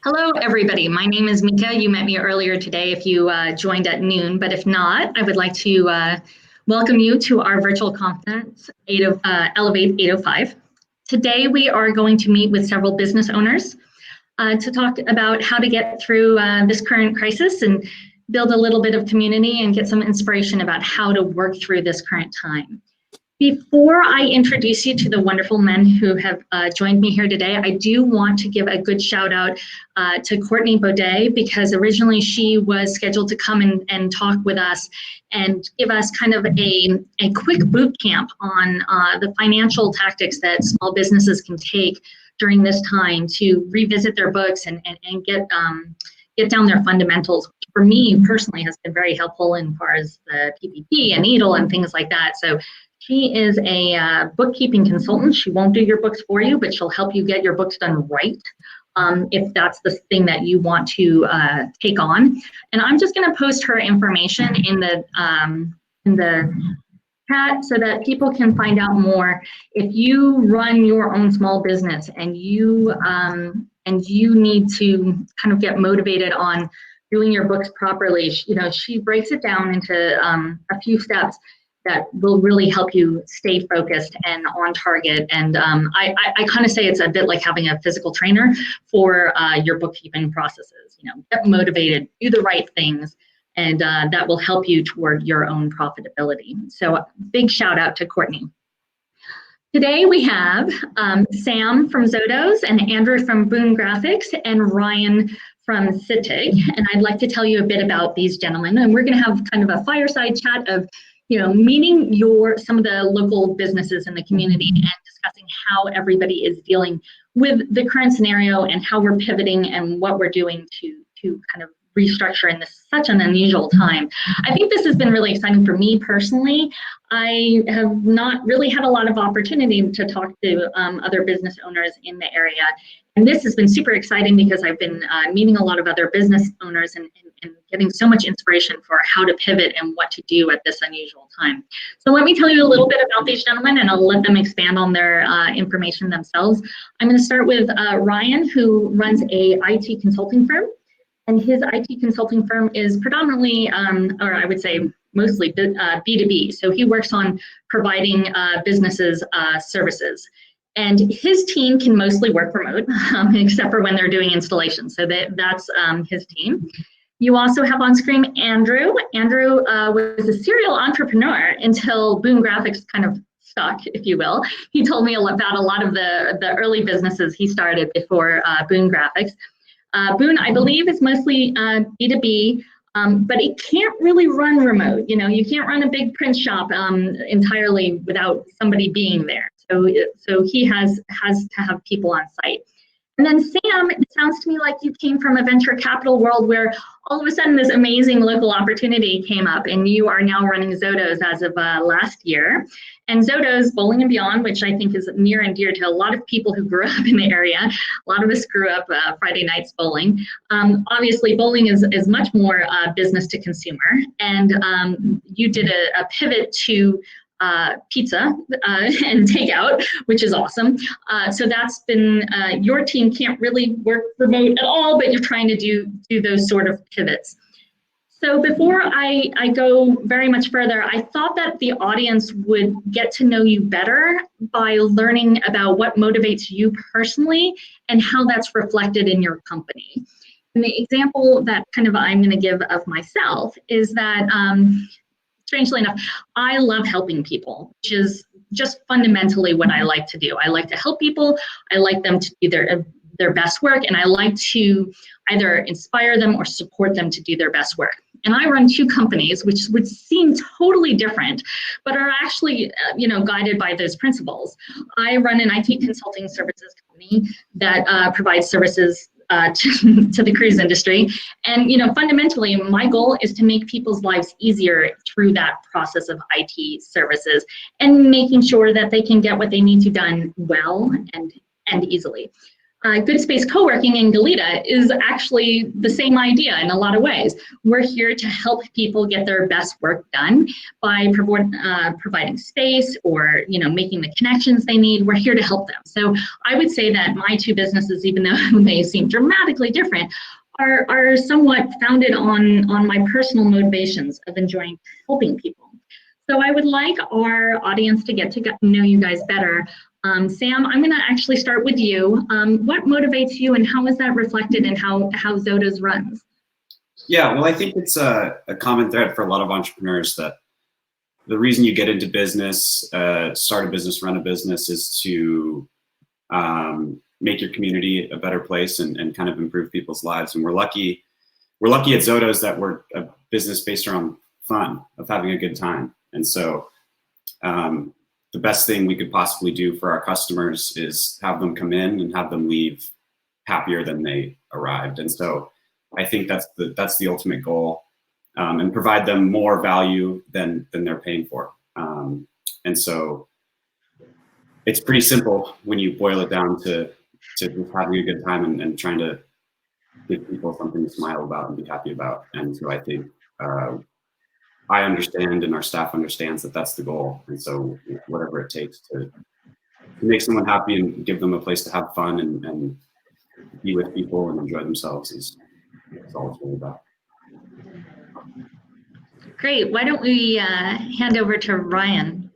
Hello, everybody. My name is Mika. You met me earlier today if you joined at noon, but if not, I would like to welcome you to our virtual conference, Elevate 805. Today, we are going to meet with several business owners to talk about how to get through this current crisis and build a little bit of community and get some inspiration about how to work through this current time. Before I introduce you to the wonderful men who have joined me here today, I do want to give a good shout out to Courtney Baudet, because originally she was scheduled to come and talk with us and give us kind of a quick boot camp on the financial tactics that small businesses can take during this time to revisit their books and get down their fundamentals, which for me personally has been very helpful in far as the PPP and EADL and things like that. So she is a bookkeeping consultant. She won't do your books for you, but she'll help you get your books done right if that's the thing that you want to take on. And I'm just going to post her information in the chat so that people can find out more. If you run your own small business and you need to kind of get motivated on doing your books properly, she breaks it down into a few steps that will really help you stay focused and on target. And I kind of say it's a bit like having a physical trainer for your bookkeeping processes. Get motivated, do the right things, and that will help you toward your own profitability. So big shout out to Courtney. Today we have Sam from Zotos and Andrew from Boom Graphics and Ryan from CITIG. And I'd like to tell you a bit about these gentlemen. And we're going to have kind of a fireside chat of meeting some of the local businesses in the community and discussing how everybody is dealing with the current scenario and how we're pivoting and what we're doing to kind of restructure in such an unusual time. I think this has been really exciting for me personally. I have not really had a lot of opportunity to talk to other business owners in the area. And this has been super exciting because I've been meeting a lot of other business owners and getting so much inspiration for how to pivot and what to do at this unusual time. So let me tell you a little bit about these gentlemen, and I'll let them expand on their information themselves. I'm going to start with Ryan, who runs a IT consulting firm. And his IT consulting firm is predominantly, or I would say mostly B2B. So he works on providing businesses services. And his team can mostly work remote, except for when they're doing installations. So that's his team. You also have on screen Andrew. Andrew was a serial entrepreneur until Boom Graphics kind of stuck, if you will. He told me about a lot of the early businesses he started before Boom Graphics. Boom, I believe, is mostly B2B, but it can't really run remote. You can't run a big print shop entirely without somebody being there. So he has to have people on site. And then Sam, it sounds to me like you came from a venture capital world where all of a sudden this amazing local opportunity came up, and you are now running Zotos as of last year. And Zotos Bowling and Beyond, which I think is near and dear to a lot of people who grew up in the area. A lot of us grew up Friday nights bowling. Obviously, bowling is much more business to consumer. And you did a pivot to pizza and takeout, which is awesome. So that's been, your team can't really work remote at all, but you're trying to do those sort of pivots. So before I go very much further, I thought that the audience would get to know you better by learning about what motivates you personally and how that's reflected in your company. And the example that kind of I'm going to give of myself is that strangely enough, I love helping people, which is just fundamentally what I like to do. I like to help people. I like them to do their best work, and I like to either inspire them or support them to do their best work. And I run two companies, which would seem totally different, but are actually, guided by those principles. I run an IT consulting services company that provides services to the cruise industry. And, fundamentally, my goal is to make people's lives easier through that process of IT services and making sure that they can get what they need to done well and easily. Good Space Co-working in Goleta is actually the same idea in a lot of ways. We're here to help people get their best work done by providing space or making the connections they need. We're here to help them. So I would say that my two businesses, even though they seem dramatically different, are somewhat founded on my personal motivations of enjoying helping people. So I would like our audience to get to know you guys better. Sam, I'm going to actually start with you. What motivates you, and how is that reflected in how Zoda's runs? Yeah, well, I think it's a common thread for a lot of entrepreneurs that the reason you get into business, start a business, run a business, is to make your community a better place and kind of improve people's lives. And we're lucky at Zoda's that we're a business based around fun, of having a good time. And so the best thing we could possibly do for our customers is have them come in and have them leave happier than they arrived. And so I think that's the ultimate goal, and provide them more value than they're paying for. And so it's pretty simple when you boil it down to just having a good time and trying to give people something to smile about and be happy about. And so I think I understand, and our staff understands that that's the goal. And so whatever it takes to make someone happy and give them a place to have fun and be with people and enjoy themselves is all it's really about. Great. Why don't we hand over to Ryan?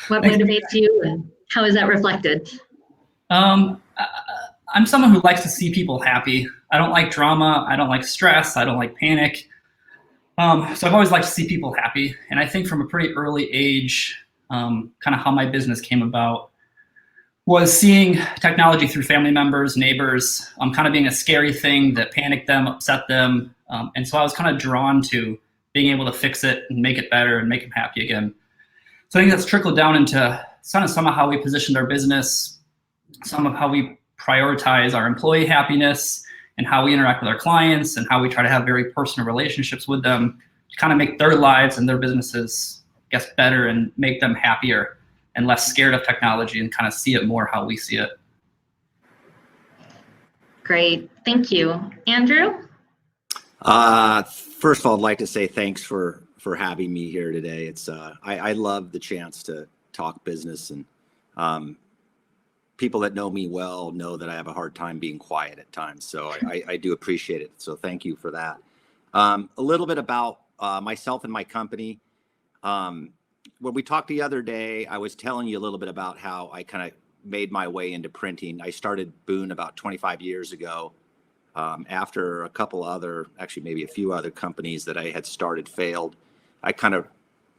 What motivates you, and how is that reflected? I'm someone who likes to see people happy. I don't like drama. I don't like stress. I don't like panic. So I've always liked to see people happy. And I think from a pretty early age, kind of how my business came about was seeing technology through family members, neighbors, kind of being a scary thing that panicked them, upset them. And so I was kind of drawn to being able to fix it and make it better and make them happy again. So I think that's trickled down into some of how we positioned our business, some of how we prioritize our employee happiness, and how we interact with our clients, and how we try to have very personal relationships with them to kind of make their lives and their businesses, I guess, better and make them happier and less scared of technology and kind of see it more how we see it. Great, thank you. Andrew? First of all, I'd like to say thanks for having me here today. It's I love the chance to talk business, and people that know me well know that I have a hard time being quiet at times. So I do appreciate it. So thank you for that. A little bit about myself and my company. When we talked the other day, I was telling you a little bit about how I kind of made my way into printing. I started Boone about 25 years ago. After a couple other, actually maybe a few other companies that I had started failed, I kind of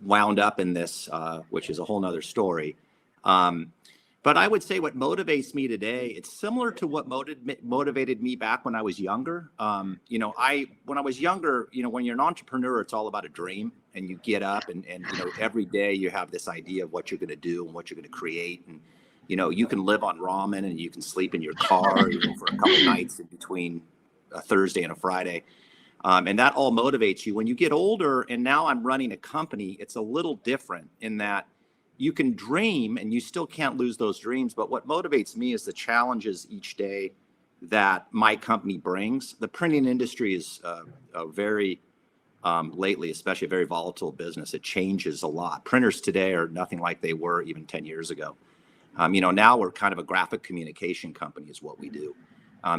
wound up in this, which is a whole nother story. But I would say what motivates me today, it's similar to what motivated me back when I was younger. When I was younger, when you're an entrepreneur, it's all about a dream, and you get up and every day you have this idea of what you're going to do and what you're going to create. And, you can live on ramen and you can sleep in your car for a couple nights in between a Thursday and a Friday. And that all motivates you. When you get older, and now I'm running a company, it's a little different in that you can dream and you still can't lose those dreams. But what motivates me is the challenges each day that my company brings. The printing industry is a very, lately, especially a very volatile business. It changes a lot. Printers today are nothing like they were even 10 years ago. Now we're kind of a graphic communication company is what we do.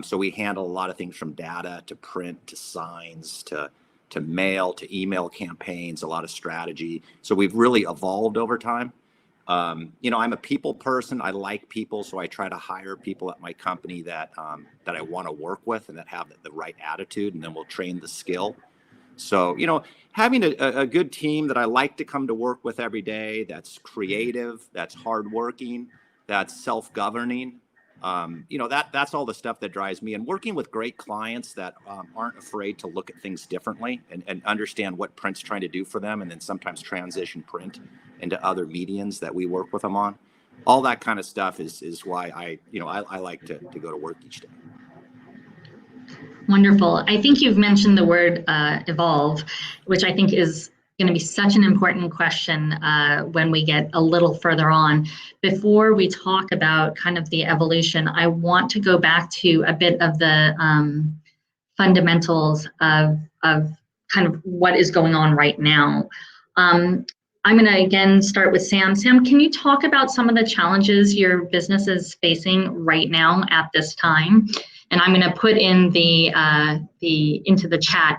So we handle a lot of things from data to print to signs to mail to email campaigns, a lot of strategy. So we've really evolved over time. I'm a people person. I like people, so I try to hire people at my company that I want to work with and that have the right attitude, and then we'll train the skill. So, having a good team that I like to come to work with every day, that's creative, that's hardworking, that's self-governing, that's all the stuff that drives me. And working with great clients that aren't afraid to look at things differently and understand what print's trying to do for them, and then sometimes transition print into other mediums that we work with them on. All that kind of stuff is why I like to go to work each day. Wonderful. I think you've mentioned the word evolve, which I think is going to be such an important question when we get a little further on. Before we talk about kind of the evolution, I want to go back to a bit of the fundamentals of kind of what is going on right now. I'm going to again start with Sam. Sam, can you talk about some of the challenges your business is facing right now at this time? And I'm going to put in into the chat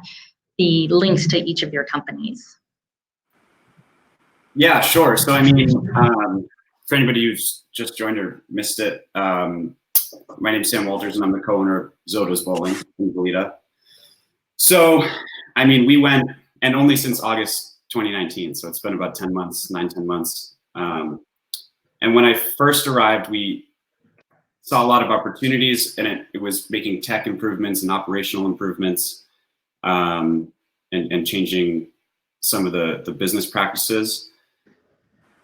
the links to each of your companies. Yeah, sure. So, I mean, for anybody who's just joined or missed it, my name is Sam Walters, and I'm the co-owner of Zoto's Bowling in Goleta. So, I mean, we went, and only since August 2019, so it's been about 10 months, 10 months. And when I first arrived, we saw a lot of opportunities, and it was making tech improvements and operational improvements, and changing some of the business practices.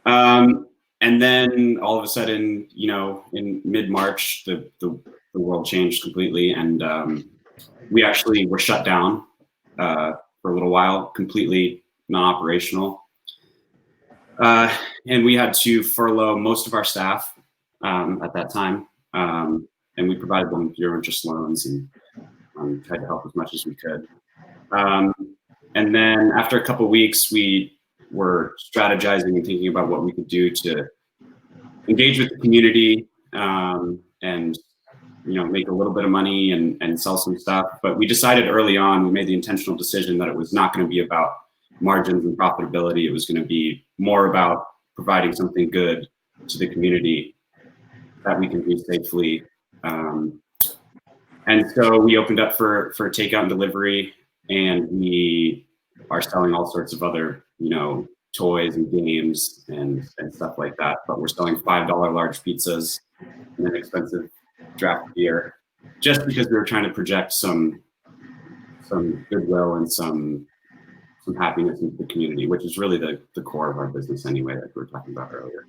And then all of a sudden, you know, in mid-March, the world changed completely, and we actually were shut down for a little while, completely non-operational. And we had to furlough most of our staff at that time, and we provided them with zero-interest loans and tried to help as much as we could. And then after a couple of weeks, we were strategizing and thinking about what we could do to engage with the community, and, you know, make a little bit of money and sell some stuff. But we decided early on, we made the intentional decision that it was not going to be about margins and profitability. It was going to be more about providing something good to the community that we can do safely. And so we opened up for takeout and delivery, and we are selling all sorts of other, you know, toys and games and stuff like that. But we're selling $5 large pizzas and an expensive draft beer, just because we were trying to project some goodwill and some happiness into the community, which is really the core of our business anyway, that we were talking about earlier.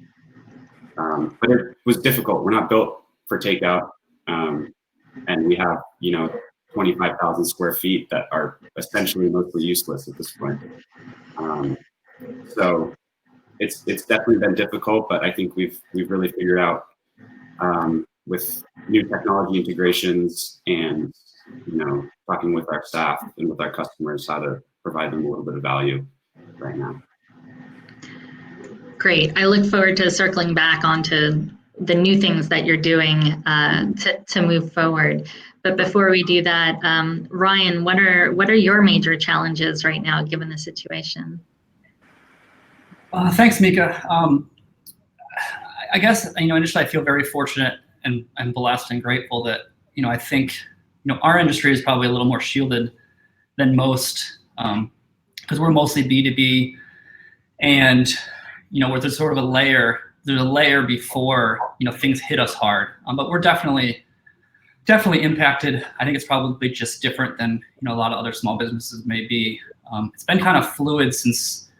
But it was difficult. We're not built for takeout, and we have, you know, 25,000 square feet that are essentially mostly useless at this point. So it's definitely been difficult, but I think we've really figured out, with new technology integrations and, you know, talking with our staff and with our customers, how to provide them a little bit of value right now. Great. I look forward to circling back onto the new things that you're doing to move forward. But before we do that, Ryan, what are your major challenges right now, given the situation? Thanks, Mika. I guess, you know, initially I feel very fortunate and blessed and grateful that, you know, I think, you know, our industry is probably a little more shielded than most, because we're mostly B2B, and, you know, there's sort of a layer before, you know, things hit us hard. But we're definitely impacted. I think it's probably just different than, you know, a lot of other small businesses may be. It's been kind of fluid since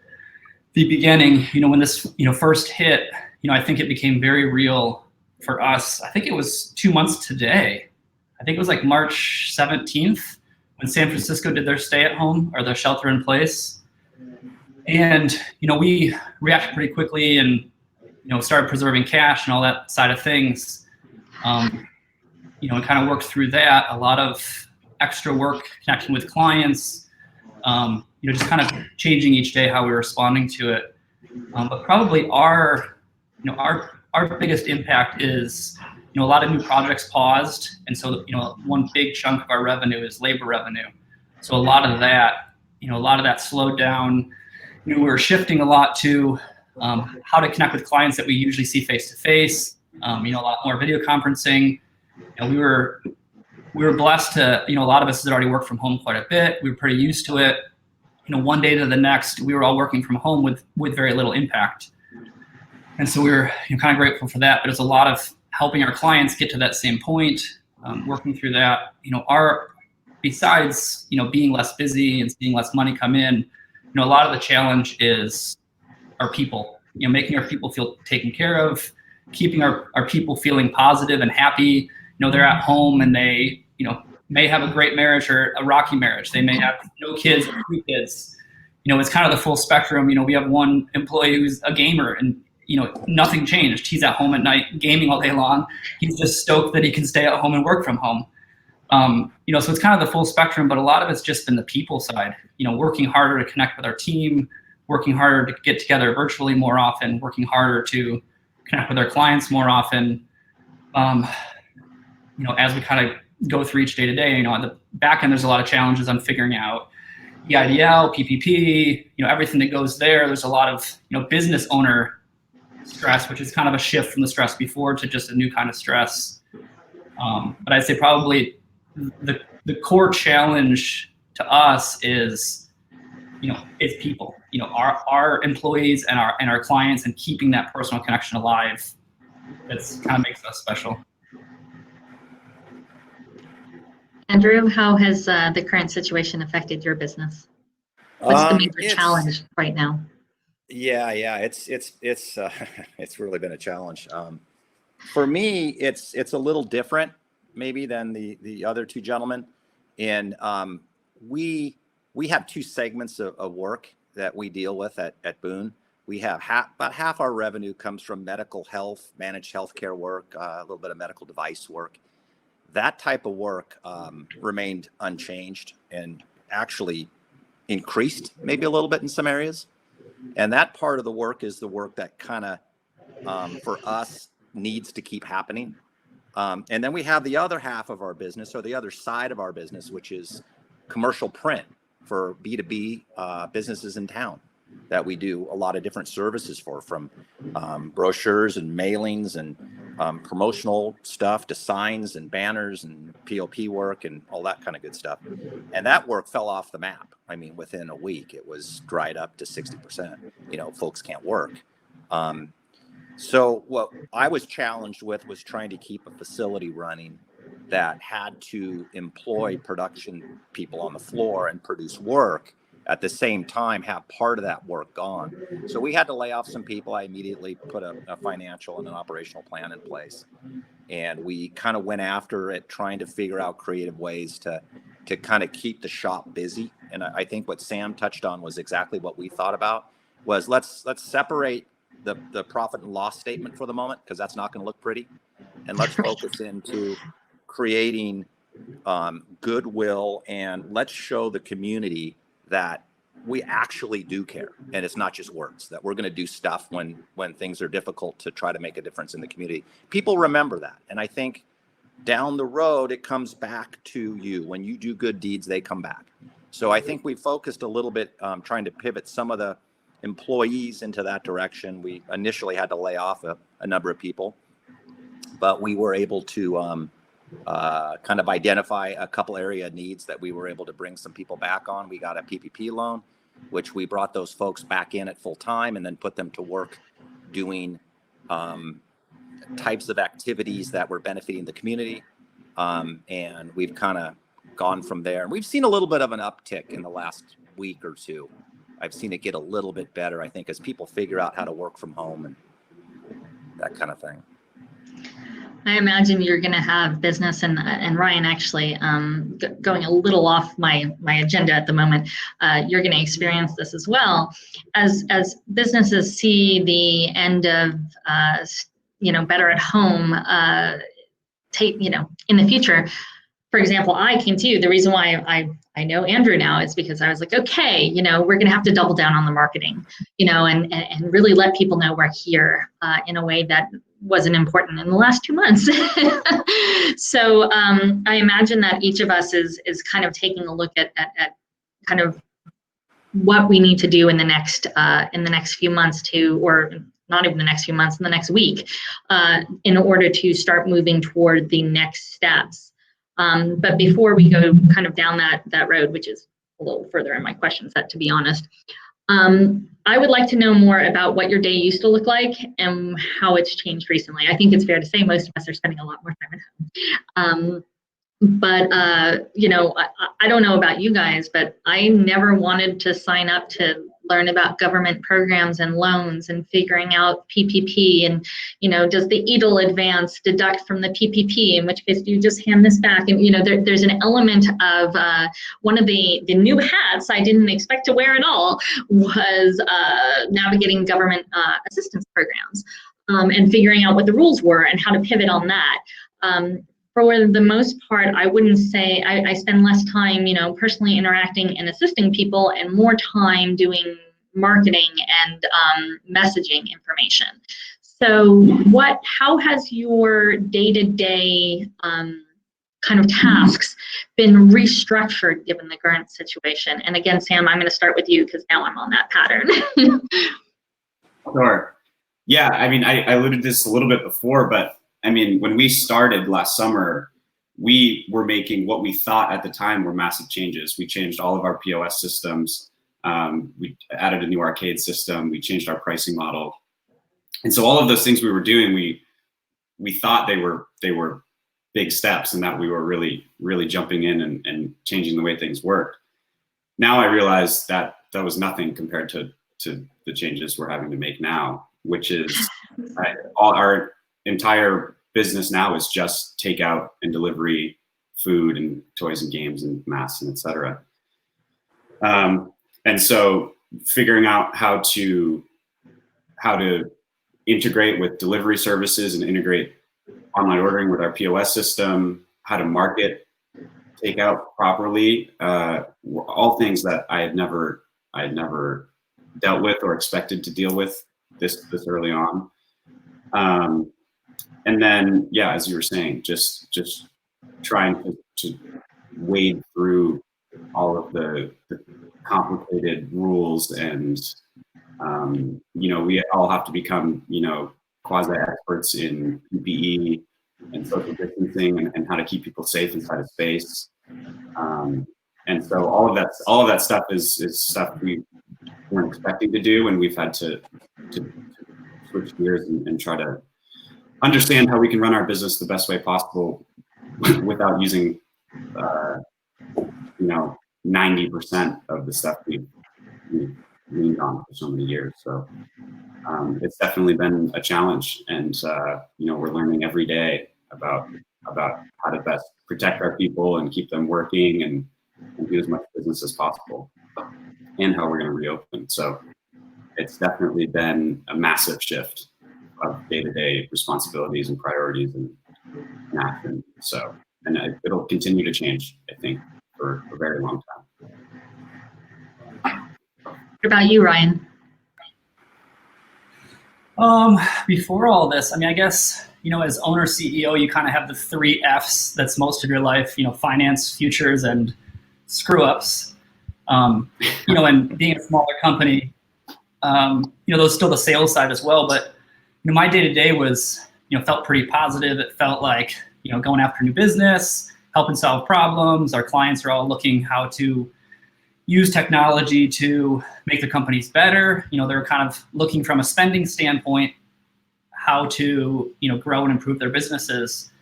the beginning. You know, when this, you know, first hit, you know, I think it became very real for us. I think it was 2 months today. I think it was like March 17th when San Francisco did their stay at home, or their shelter in place. And, you know, we reacted pretty quickly and, you know, started preserving cash and all that side of things. You know, and kind of worked through that. A lot of extra work connecting with clients, you know, just kind of changing each day how we're responding to it. But probably our biggest impact is, you know, a lot of new projects paused. And so, you know, one big chunk of our revenue is labor revenue. So a lot of that slowed down. You know, we were shifting a lot to how to connect with clients that we usually see face to face. You know, a lot more video conferencing. And we were blessed to, you know, a lot of us had already worked from home quite a bit. We were pretty used to it. You know, one day to the next, we were all working from home with very little impact. And so we were, you know, kind of grateful for that. But it's a lot of helping our clients get to that same point, working through that. You know, besides, you know, being less busy and seeing less money come in, you know, a lot of the challenge is our people. You know, making our people feel taken care of, keeping our people feeling positive and happy. You know, they're at home and they, you know, may have a great marriage or a rocky marriage. They may have no kids or 3 kids. it's kind of the full spectrum. We have one employee who's a gamer, and nothing changed. He's at home at night gaming all day long. He's just stoked that he can stay at home and work from home. So it's kind of the full spectrum, but a lot of it's just been the people side, working harder to connect with our team, working harder to get together virtually more often, working harder to connect with our clients more often. As we kind of go through each day to day, on the back end, there's a lot of challenges on figuring out EIDL, PPP, everything that goes there. There's a lot of, business owner stress, which is kind of a shift from the stress before to just a new kind of stress. But I'd say probably the core challenge to us is, it's people, our employees and our clients, and keeping that personal connection alive. That's kind of makes us special. Andrew, how has the current situation affected your business? What's the major challenge right now? Yeah, it's really been a challenge. For me, it's a little different maybe than the other two gentlemen. And we have two segments of work that we deal with at Boone. We have about half our revenue comes from medical health, managed healthcare work, a little bit of medical device work. That type of work remained unchanged and actually increased maybe a little bit in some areas. And that part of the work is the work that kind of, for us, needs to keep happening. And then we have the other half of our business, or the other side of our business, which is commercial print for B2B businesses in town that we do a lot of different services for, from brochures and mailings and promotional stuff to signs and banners and POP work and all that kind of good stuff. And that work fell off the map. I mean, within a week, it was dried up to 60%. Folks can't work. So what I was challenged with was trying to keep a facility running that had to employ production people on the floor and produce work, at the same time have part of that work gone. So we had to lay off some people. I immediately put a financial and an operational plan in place. And we kind of went after it, trying to figure out creative ways to kind of keep the shop busy. And I think what Sam touched on was exactly what we thought about, was let's separate the profit and loss statement for the moment, because that's not going to look pretty. And let's focus into creating goodwill, and let's show the community that we actually do care, and it's not just words, that we're going to do stuff when things are difficult to try to make a difference in the community. People remember that. And I think down the road, it comes back to you. When you do good deeds, they come back. So I think we focused a little bit trying to pivot some of the employees into that direction. We initially had to lay off a number of people, but we were able to kind of identify a couple area needs that we were able to bring some people back on. We got a PPP loan, which we brought those folks back in at full time and then put them to work doing types of activities that were benefiting the community. And we've kind of gone from there. And we've seen a little bit of an uptick in the last week or two. I've seen it get a little bit better, I think, as people figure out how to work from home and that kind of thing. I imagine you're going to have business, and Ryan, actually, going a little off my agenda at the moment, you're going to experience this as well. As businesses see the end of, better at home, in the future. For example, I came to you. The reason why I know Andrew now is because I was like, okay, we're going to have to double down on the marketing, and really let people know we're here in a way that wasn't important in the last 2 months. So I imagine that each of us is kind of taking a look at kind of what we need to do in the next few months or not even the next few months, in the next week, in order to start moving toward the next steps. But before we go kind of down that road, which is a little further in my question set, to be honest, I would like to know more about what your day used to look like and how it's changed recently. I think it's fair to say most of us are spending a lot more time at home. But I don't know about you guys, but I never wanted to sign up to learn about government programs and loans and figuring out PPP and, does the EDL advance deduct from the PPP? In which case, do you just hand this back? And, there's an element of one of the new hats I didn't expect to wear at all was navigating government assistance programs and figuring out what the rules were and how to pivot on that. For the most part, I wouldn't say I spend less time, personally interacting and assisting people and more time doing marketing and messaging information. So how has your day-to-day kind of tasks been restructured given the current situation? And again, Sam, I'm going to start with you because now I'm on that pattern. Sure. Yeah, I mean, I alluded to this a little bit before, but I mean, when we started last summer, we were making what we thought at the time were massive changes. We changed all of our POS systems. We added a new arcade system. We changed our pricing model. And so all of those things we were doing, we thought they were big steps and that we were really, really jumping in and changing the way things worked. Now I realize that that was nothing compared to the changes we're having to make now, which is our entire business now is just takeout and delivery, food and toys and games and masks and et cetera. And so figuring out how to integrate with delivery services and integrate online ordering with our POS system, how to market takeout properly, all things that I had never dealt with or expected to deal with this early on. And then, yeah, as you were saying, just trying to wade through all of the complicated rules and, we all have to become, quasi-experts in PPE and social distancing and how to keep people safe inside of space. And so all of that stuff is stuff we weren't expecting to do, and we've had to switch gears and try to understand how we can run our business the best way possible without using 90% of the stuff we've leaned on for so many years. So it's definitely been a challenge, and we're learning every day about how to best protect our people and keep them working and do as much business as possible, and how we're going to reopen. So it's definitely been a massive shift of day-to-day responsibilities and priorities and action. So, and it'll continue to change, I think, for a very long time. What about you, Ryan? Before all this, I mean, I guess, as owner CEO, you kind of have the 3 F's that's most of your life, finance, futures, and screw ups. And being a smaller company, those still the sales side as well. But, my day-to-day was, felt pretty positive. It felt like, going after new business, helping solve problems. Our clients are all looking how to use technology to make their companies better. They're kind of looking from a spending standpoint, how to, grow and improve their businesses.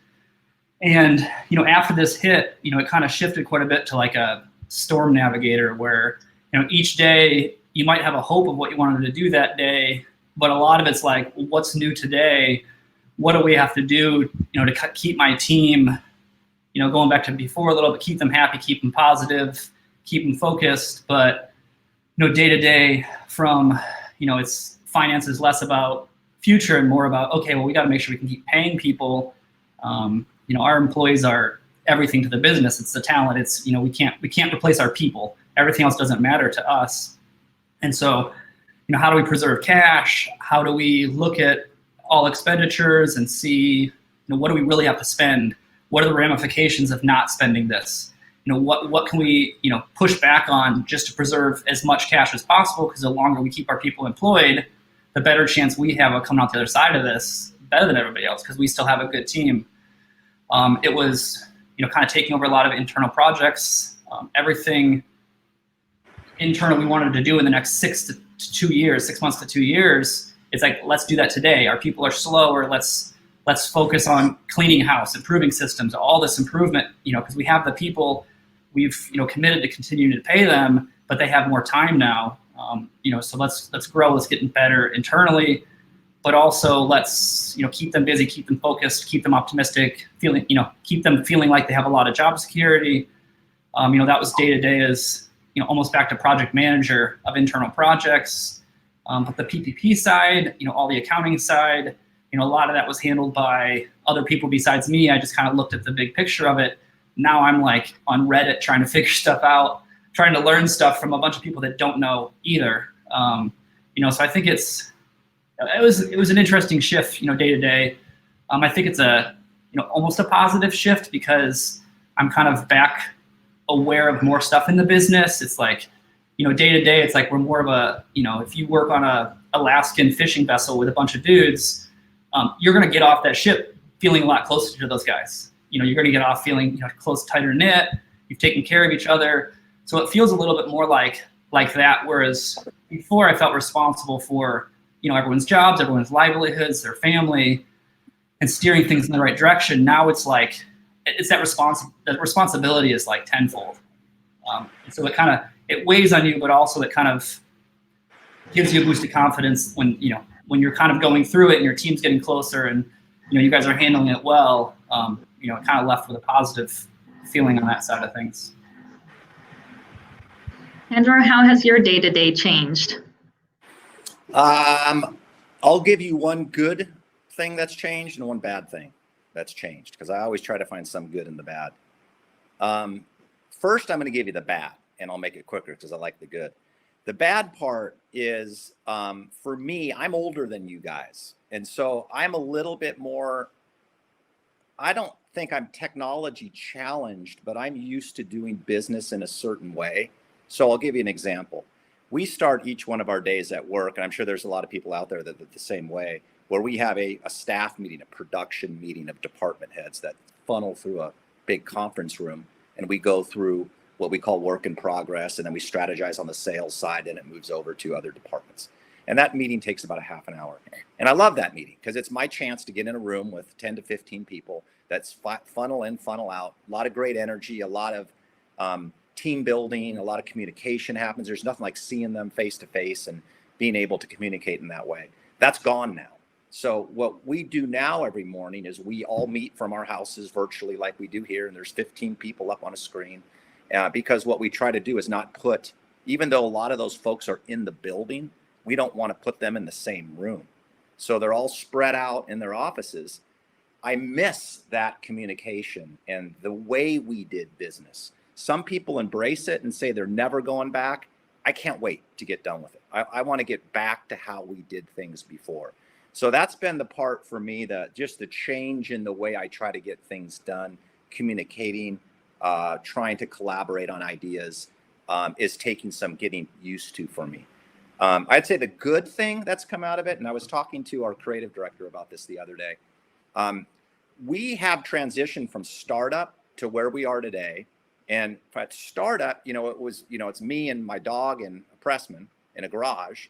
And, after this hit, it kind of shifted quite a bit to like a storm navigator where, each day you might have a hope of what you wanted to do that day, but a lot of it's like, what's new today? What do we have to do, to keep my team, going back to before a little bit, keep them happy, keep them positive, keep them focused. But, day to day from, it's finance is less about future and more about, okay, well, we got to make sure we can keep paying people. Our employees are everything to the business. It's the talent. It's, we can't replace our people. Everything else doesn't matter to us. And so, how do we preserve cash? How do we look at all expenditures and see, what do we really have to spend? What are the ramifications of not spending this? What can we, push back on just to preserve as much cash as possible? Because the longer we keep our people employed, the better chance we have of coming out the other side of this better than everybody else, because we still have a good team. It was, kind of taking over a lot of internal projects, everything internal we wanted to do in the next 6 months to 2 years. It's like, let's do that today. Our people are slower. Let's focus on cleaning house, improving systems, all this improvement, because we have the people, we've, committed to continuing to pay them, but they have more time now. So let's grow, let's get better internally, but also let's, keep them busy, keep them focused, keep them optimistic, keep them feeling like they have a lot of job security. That was day to day as, almost back to project manager of internal projects. But the PPP side, all the accounting side, a lot of that was handled by other people besides me. I just kind of looked at the big picture of it. Now I'm like on Reddit trying to figure stuff out, trying to learn stuff from a bunch of people that don't know either. So I think it was an interesting shift, day to day. I think it's almost a positive shift because I'm kind of back aware of more stuff in the business. It's like, day to day, it's like we're more of a, if you work on a Alaskan fishing vessel with a bunch of dudes, you're going to get off that ship feeling a lot closer to those guys. You're going to get off feeling, close, tighter knit. You've taken care of each other. So it feels a little bit more like that. Whereas before I felt responsible for, everyone's jobs, everyone's livelihoods, their family, and steering things in the right direction. Now it's like, it's that responsibility is like tenfold. So it weighs on you, but also it kind of gives you a boost of confidence when you're kind of going through it and your team's getting closer and, you guys are handling it well. It kind of left with a positive feeling on that side of things. Andrew, how has your day-to-day changed? I'll give you one good thing that's changed and one bad thing that's changed, because I always try to find some good in the bad. First, I'm going to give you the bad, and I'll make it quicker because I like the good. The bad part is, for me, I'm older than you guys. And so I'm a little bit more, I don't think I'm technology challenged, but I'm used to doing business in a certain way. So I'll give you an example. We start each one of our days at work, and I'm sure there's a lot of people out there that are the same way, where we have a staff meeting, a production meeting of department heads that funnel through a big conference room, and we go through what we call work in progress, and then we strategize on the sales side, and it moves over to other departments. And that meeting takes about a half an hour. And I love that meeting because it's my chance to get in a room with 10 to 15 people that's funnel in, funnel out, a lot of great energy, a lot of team building, a lot of communication happens. There's nothing like seeing them face to face and being able to communicate in that way. That's gone now. So what we do now every morning is we all meet from our houses virtually like we do here, and there's 15 people up on a screen, because what we try to do is not put, even though a lot of those folks are in the building, we don't want to put them in the same room. So they're all spread out in their offices. I miss that communication and the way we did business. Some people embrace it and say they're never going back. I can't wait to get done with it. I want to get back to how we did things before. So that's been the part for me, just the change in the way I try to get things done, communicating, trying to collaborate on ideas, is taking some getting used to for me. I'd say the good thing that's come out of it, and I was talking to our creative director about this the other day, we have transitioned from startup to where we are today. And at startup, it was, it's me and my dog and a pressman in a garage,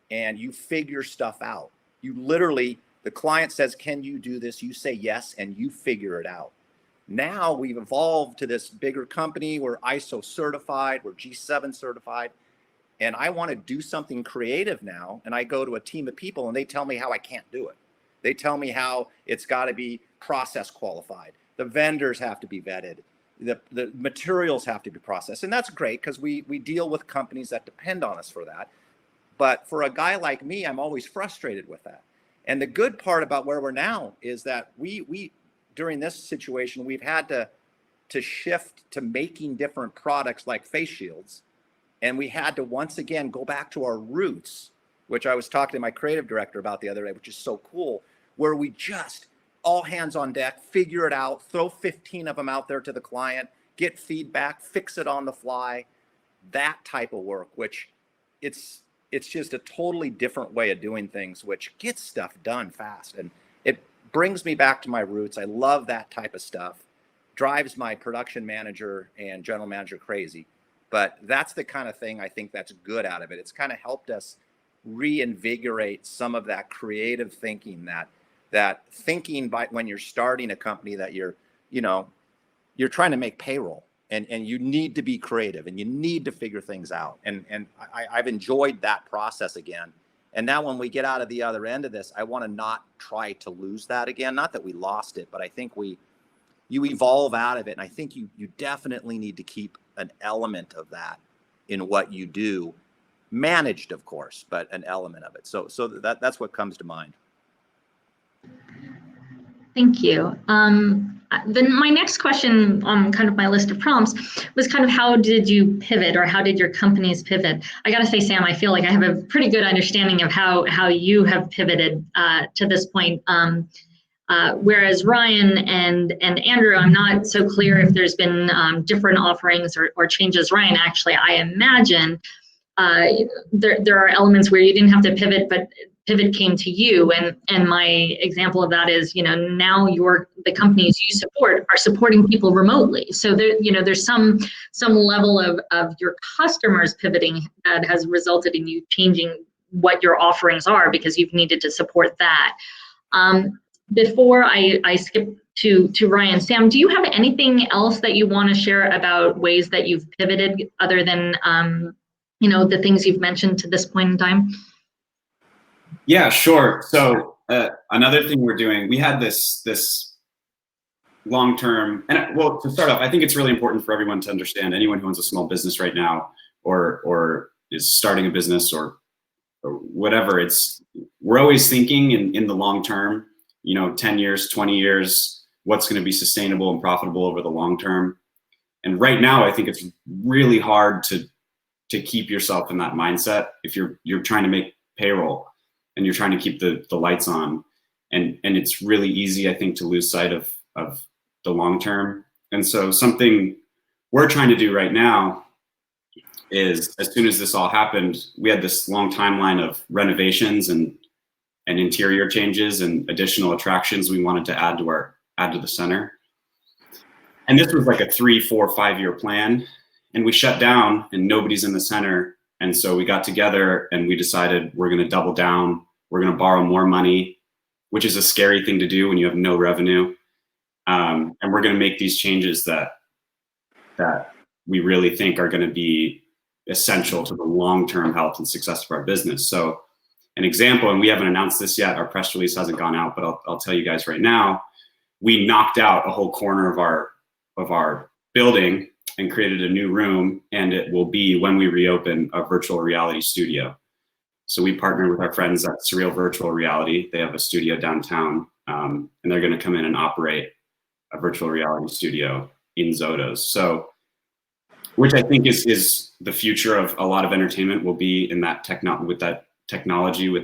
and you figure stuff out. You literally, the client says, can you do this? You say yes, and you figure it out. Now we've evolved to this bigger company. We're ISO certified, we're G7 certified, and I want to do something creative now. And I go to a team of people and they tell me how I can't do it. They tell me how it's got to be process qualified. The vendors have to be vetted. The materials have to be processed. And that's great because we deal with companies that depend on us for that. But for a guy like me, I'm always frustrated with that. And the good part about where we're now is that we during this situation, we've had to shift to making different products like face shields. And we had to once again go back to our roots, which I was talking to my creative director about the other day, which is so cool, where we just all hands on deck, figure it out, throw 15 of them out there to the client, get feedback, fix it on the fly, that type of work, which it's just a totally different way of doing things, which gets stuff done fast. And it brings me back to my roots. I love that type of stuff. Drives my production manager and general manager crazy. But that's the kind of thing I think that's good out of it. It's kind of helped us reinvigorate some of that creative thinking, that thinking by when you're starting a company that you're trying to make payroll and you need to be creative and you need to figure things out. And I've enjoyed that process again. And now when we get out of the other end of this, I want to not try to lose that again. Not that we lost it, but I think you evolve out of it. And I think you definitely need to keep an element of that in what you do, managed, of course, but an element of it. So that's what comes to mind. Thank you. Then my next question on kind of my list of prompts was kind of how did you pivot, or how did your companies pivot? I got to say, Sam, I feel like I have a pretty good understanding of how you have pivoted to this point. Whereas Ryan and Andrew, I'm not so clear if there's been different offerings or changes. Ryan, actually, I imagine there are elements where you didn't have to pivot, but pivot came to you. And my example of that is, now the companies you support are supporting people remotely. So there's some level of your customers pivoting that has resulted in you changing what your offerings are because you've needed to support that. Before I skip to Ryan, Sam, do you have anything else that you want to share about ways that you've pivoted other than the things you've mentioned to this point in time? Yeah, sure. So another thing we're doing, we had this long-term, and well, to start off, I think it's really important for everyone to understand, anyone who owns a small business right now or is starting a business or whatever, we're always thinking in the long term, 10 years, 20 years, what's going to be sustainable and profitable over the long term. And right now, I think it's really hard to keep yourself in that mindset if you're trying to make payroll and you're trying to keep the lights on. And it's really easy, I think, to lose sight of the long term. And so something we're trying to do right now is, as soon as this all happened, we had this long timeline of renovations and interior changes and additional attractions we wanted to add to the center. And this was like a 3, 4, 5 year plan. And we shut down and nobody's in the center. And so we got together and we decided we're going to double down. We're going to borrow more money, which is a scary thing to do when you have no revenue. And we're going to make these changes that we really think are going to be essential to the long-term health and success of our business. So an example, and we haven't announced this yet, our press release hasn't gone out, but I'll tell you guys right now, we knocked out a whole corner of our building and created a new room, and it will be, when we reopen, a virtual reality studio. So we partnered with our friends at Surreal Virtual Reality. They have a studio downtown, and they're going to come in and operate a virtual reality studio in Zotos. So, which I think is the future of a lot of entertainment, will be in that with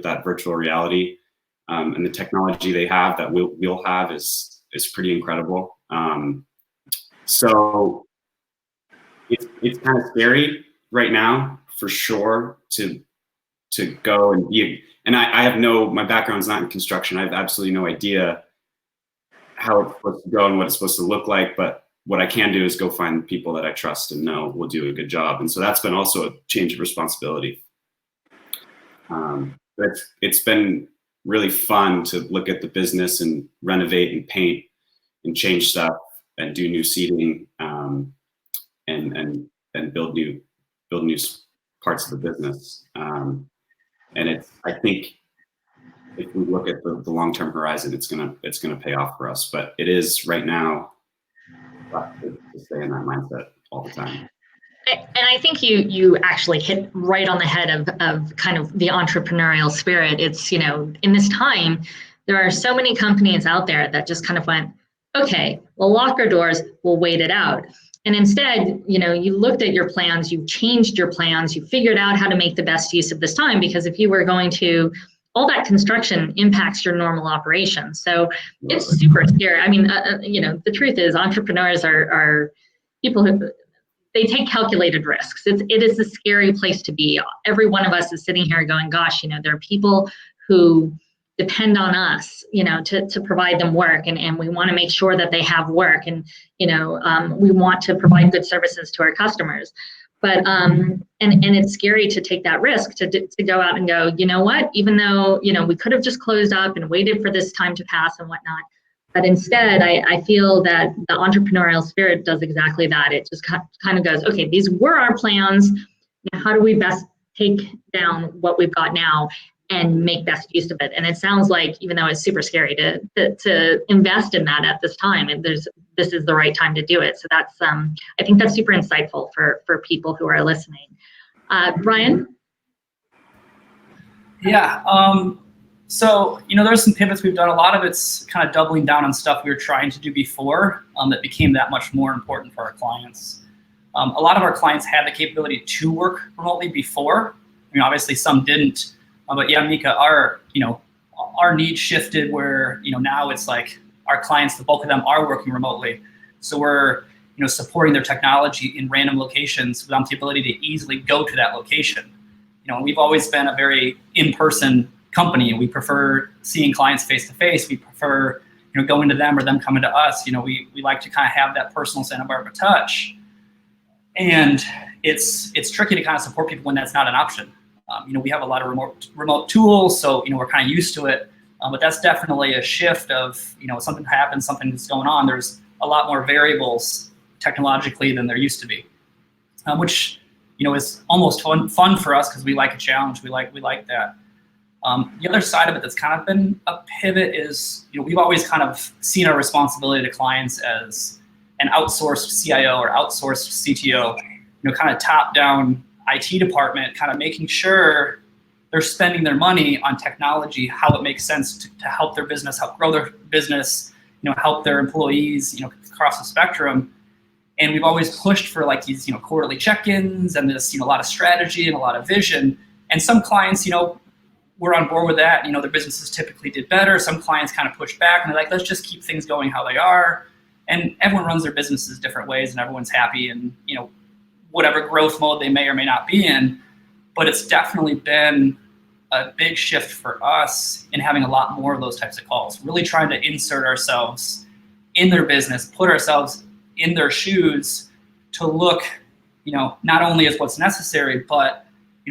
that virtual reality, and the technology they have that we'll have is pretty incredible. So it's kind of scary right now, for sure, to go and be. And I have my background's not in construction. I have absolutely no idea how it's supposed to go and what it's supposed to look like. But what I can do is go find people that I trust and know will do a good job. And so that's been also a change of responsibility. But it's been really fun to look at the business and renovate and paint and change stuff and do new seating, and build new parts of the business. And I think if we look at the long-term horizon, it's gonna pay off for us. But it is right now to stay in that mindset all the time. And I think you actually hit right on the head of kind of the entrepreneurial spirit. It's, in this time, there are so many companies out there that just kind of went, okay, we'll lock our doors, we'll wait it out. And instead, you looked at your plans, you changed your plans, you figured out how to make the best use of this time, because if you were going to, all that construction impacts your normal operations. So it's super scary. I mean, the truth is, entrepreneurs are people who, they take calculated risks. It is a scary place to be. Every one of us is sitting here going, gosh, there are people who depend on us, to provide them work, and we want to make sure that they have work, and we want to provide good services to our customers. But and it's scary to take that risk to go out and go, you know what? Even though we could have just closed up and waited for this time to pass and whatnot, But instead, I feel that the entrepreneurial spirit does exactly that. It just kind of goes, okay, these were our plans. Now, how do we best take down what we've got now and make best use of it? And it sounds like, even though it's super scary to invest in that at this time, and this is the right time to do it. So that's, I think that's super insightful for people who are listening. Brian? Yeah. So, there's some pivots we've done. A lot of it's kind of doubling down on stuff we were trying to do before that became that much more important for our clients. A lot of our clients had the capability to work remotely before. Obviously some didn't, but yeah, Mika, our needs shifted where, now it's like our clients, the bulk of them are working remotely. So we're, supporting their technology in random locations without the ability to easily go to that location. We've always been a very in-person company. We prefer seeing clients face to face. We prefer, going to them or them coming to us. We like to kind of have that personal Santa Barbara touch. And it's tricky to kind of support people when that's not an option. We have a lot of remote tools, so we're kind of used to it. But that's definitely a shift of something happens, something that's going on. There's a lot more variables technologically than there used to be, which is almost fun for us because we like a challenge. We like that. The other side of it that's kind of been a pivot is we've always kind of seen our responsibility to clients as an outsourced CIO or outsourced CTO, kind of top-down IT department, kind of making sure they're spending their money on technology, how it makes sense to help their business, help grow their business, help their employees, across the spectrum. And we've always pushed for like these, quarterly check-ins and this, a lot of strategy and a lot of vision. And some clients, were on board with that. Their businesses typically did better. Some clients kind of pushed back and they're like, let's just keep things going how they are. And everyone runs their businesses different ways and everyone's happy and, whatever growth mode they may or may not be in. But it's definitely been a big shift for us in having a lot more of those types of calls, really trying to insert ourselves in their business, put ourselves in their shoes to look, not only as what's necessary, but,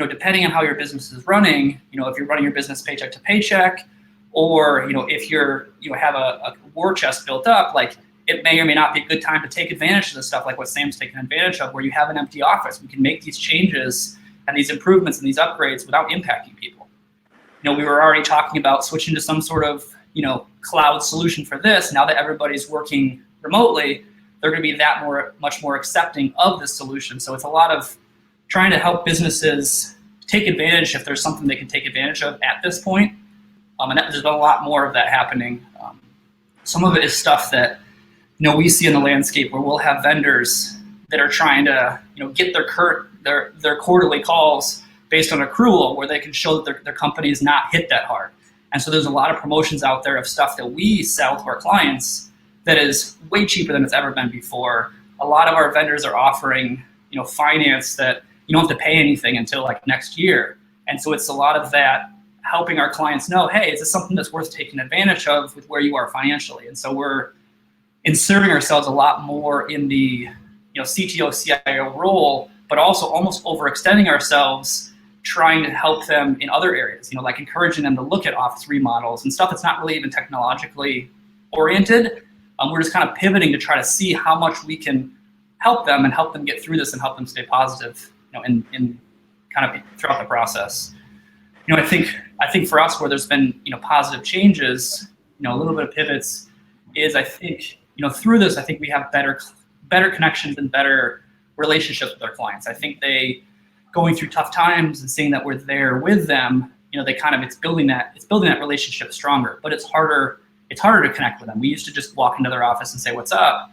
depending on how your business is running, if you're running your business paycheck to paycheck, or, if you're, have a war chest built up, like it may or may not be a good time to take advantage of the stuff like what Sam's taking advantage of, where you have an empty office. We can make these changes and these improvements and these upgrades without impacting people. We were already talking about switching to some sort of, cloud solution for this. Now that everybody's working remotely, they're going to be much more accepting of this solution. So it's a lot of trying to help businesses take advantage if there's something they can take advantage of at this point. And there's been a lot more of that happening. Some of it is stuff that, we see in the landscape where we'll have vendors that are trying to, get their quarterly calls based on accrual where they can show that their company is not hit that hard. And so there's a lot of promotions out there of stuff that we sell to our clients that is way cheaper than it's ever been before. A lot of our vendors are offering, finance that you don't have to pay anything until like next year. And so it's a lot of that helping our clients know, hey, is this something that's worth taking advantage of with where you are financially? And so we're inserting ourselves a lot more in the, CTO, CIO role, but also almost overextending ourselves, trying to help them in other areas, like encouraging them to look at office remodels and stuff that's not really even technologically oriented. We're just kind of pivoting to try to see how much we can help them and help them get through this and help them stay positive, in kind of throughout the process. I think for us where there's been, positive changes, a little bit of pivots is I think, through this, I think we have better connections and better relationships with our clients. I think they going through tough times and seeing that we're there with them, it's building that relationship stronger, but it's harder to connect with them. We used to just walk into their office and say, what's up?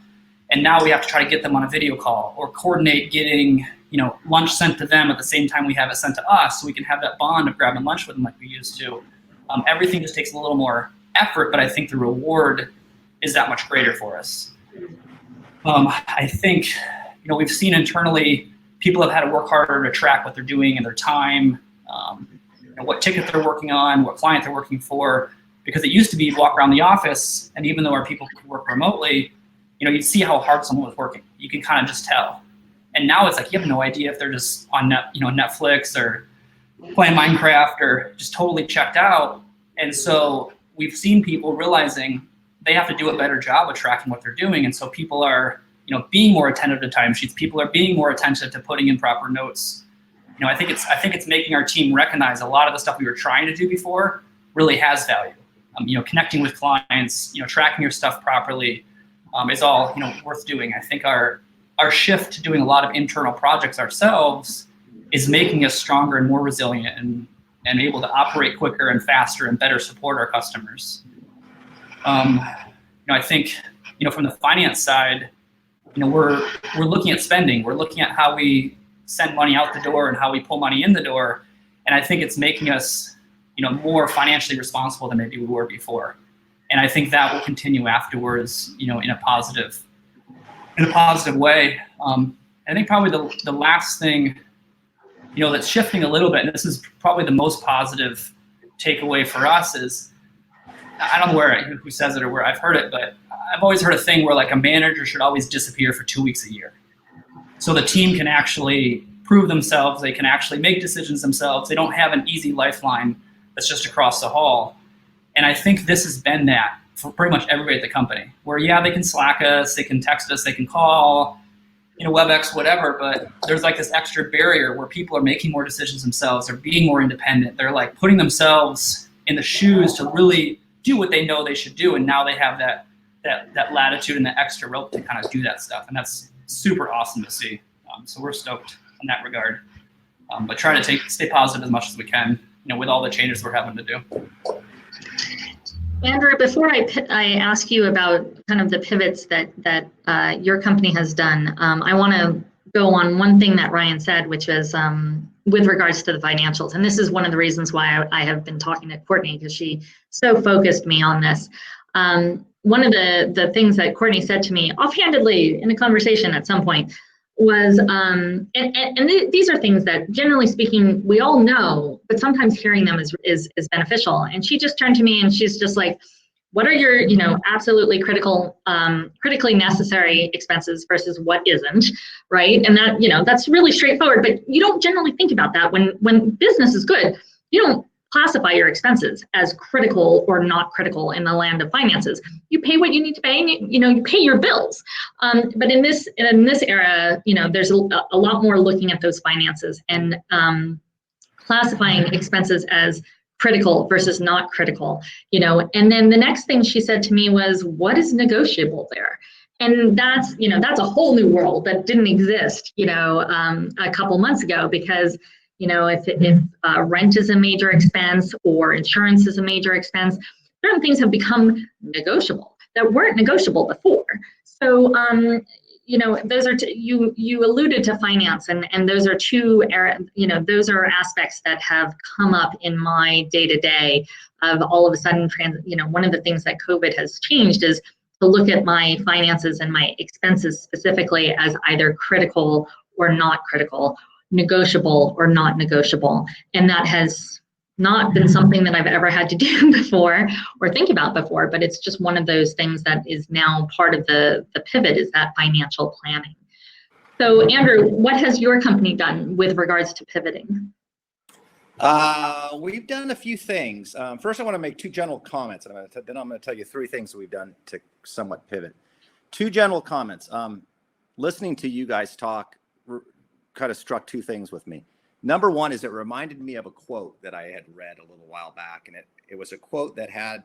And now we have to try to get them on a video call or coordinate getting, lunch sent to them at the same time we have it sent to us so we can have that bond of grabbing lunch with them like we used to. Everything just takes a little more effort, but I think the reward is that much greater for us. I think, we've seen internally people have had to work harder to track what they're doing in their time, what ticket they're working on, what client they're working for, because it used to be you'd walk around the office and even though our people could work remotely, you'd see how hard someone was working. You can kind of just tell. And now it's like you have no idea if they're just on Netflix or playing Minecraft or just totally checked out. And so we've seen people realizing they have to do a better job of tracking what they're doing. And so people are, being more attentive to timesheets. People are being more attentive to putting in proper notes. I think it's making our team recognize a lot of the stuff we were trying to do before really has value. Connecting with clients, tracking your stuff properly is all, worth doing. I think our shift to doing a lot of internal projects ourselves is making us stronger and more resilient and able to operate quicker and faster and better support our customers. I think, from the finance side, we're looking at spending. We're looking at how we send money out the door and how we pull money in the door. And I think it's making us, more financially responsible than maybe we were before. And I think that will continue afterwards, in a positive way. I think probably the last thing, that's shifting a little bit, and this is probably the most positive takeaway for us is, I don't know who says it or where I've heard it, but I've always heard a thing where like a manager should always disappear for 2 weeks a year. So the team can actually prove themselves. They can actually make decisions themselves. They don't have an easy lifeline that's just across the hall. And I think this has been that for pretty much everybody at the company, where they can Slack us, they can text us, they can call, WebEx, whatever, but there's like this extra barrier where people are making more decisions themselves. They're being more independent. They're like putting themselves in the shoes to really do what they know they should do. And now they have that latitude and the extra rope to kind of do that stuff. And that's super awesome to see. So we're stoked in that regard, but try to stay positive as much as we can, with all the changes we're having to do. Andrew, before I ask you about kind of the pivots that your company has done, I want to go on one thing that Ryan said, which is with regards to the financials. And this is one of the reasons why I have been talking to Courtney, because she so focused me on this. One of the things that Courtney said to me offhandedly in a conversation at some point was, these are things that generally speaking, we all know, but sometimes hearing them is beneficial. And she just turned to me and she's just like, what are your, absolutely critically necessary expenses versus what isn't, right? And that, that's really straightforward, but you don't generally think about that when business is good. You don't classify your expenses as critical or not critical in the land of finances. You pay what you need to pay, and you pay your bills. But in this era, there's a lot more looking at those finances and classifying expenses as critical versus not critical. And then the next thing she said to me was, "What is negotiable there?" And that's a whole new world that didn't exist, a couple months ago, because if rent is a major expense or insurance is a major expense, certain things have become negotiable that weren't negotiable before. So, those are you alluded to finance, and those are those are aspects that have come up in my day-to-day of all of a sudden, one of the things that COVID has changed is to look at my finances and my expenses specifically as either critical or not critical, negotiable or not negotiable. And that has not been something that I've ever had to do before or think about before, but it's just one of those things that is now part of the pivot, is that financial planning. So Andrew, what has your company done with regards to pivoting? We've done a few things. First, I want to make two general comments, and then I'm going to tell you three things that we've done to somewhat pivot. Two general comments. Listening to you guys talk kind of struck two things with me. Number one is it reminded me of a quote that I had read a little while back, and it was a quote that had,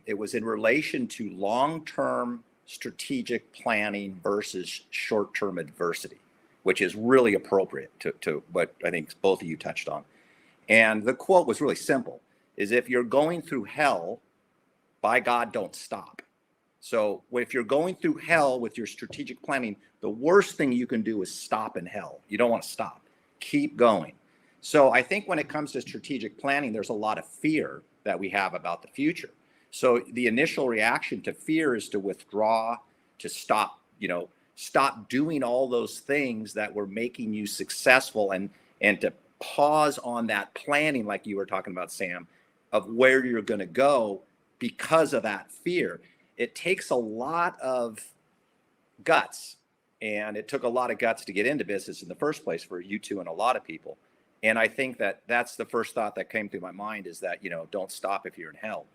it was in relation to long-term strategic planning versus short-term adversity, which is really appropriate to what I think both of you touched on. And the quote was really simple, is if you're going through hell, by God, don't stop. So if you're going through hell with your strategic planning, the worst thing you can do is stop in hell. You don't want to stop. Keep going. So I think when it comes to strategic planning, there's a lot of fear that we have about the future. So the initial reaction to fear is to withdraw, to stop, stop doing all those things that were making you successful, and to pause on that planning, like you were talking about, Sam, of where you're going to go because of that fear. It takes a lot of guts, and it took a lot of guts to get into business in the first place for you two and a lot of people. And I think that that's the first thought that came through my mind, is that, don't stop if you're in hell.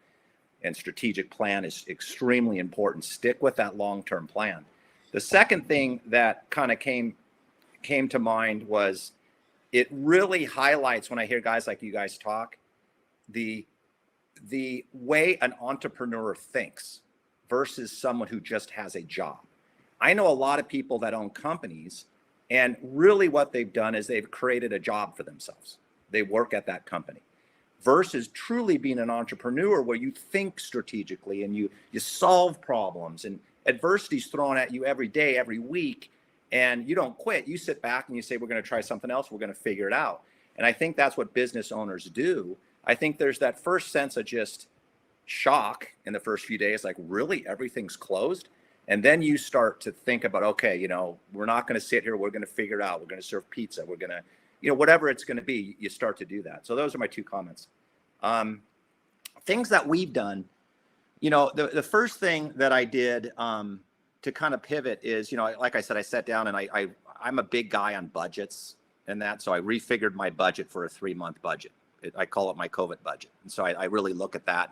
and strategic plan is extremely important. Stick with that long-term plan. The second thing that kind of came to mind was it really highlights, when I hear guys like you guys talk, the way an entrepreneur thinks versus someone who just has a job. I know a lot of people that own companies, and really what they've done is they've created a job for themselves. They work at that company, versus truly being an entrepreneur where you think strategically and you solve problems, and adversity's thrown at you every day, every week, and you don't quit. You sit back and you say, we're going to try something else. We're going to figure it out. And I think that's what business owners do. I think there's that first sense of just shock in the first few days, like, really, everything's closed? And then you start to think about, okay, you know, we're not going to sit here. We're going to figure it out. We're going to serve pizza. We're going to, you know, whatever it's going to be, you start to do that. So those are my two comments. Things that we've done, you know, the first thing that I did to kind of pivot is, you know, like I said, I sat down and I'm a big guy on budgets and that. So I refigured my budget for a 3-month budget. I call it my COVID budget. And so I really look at that,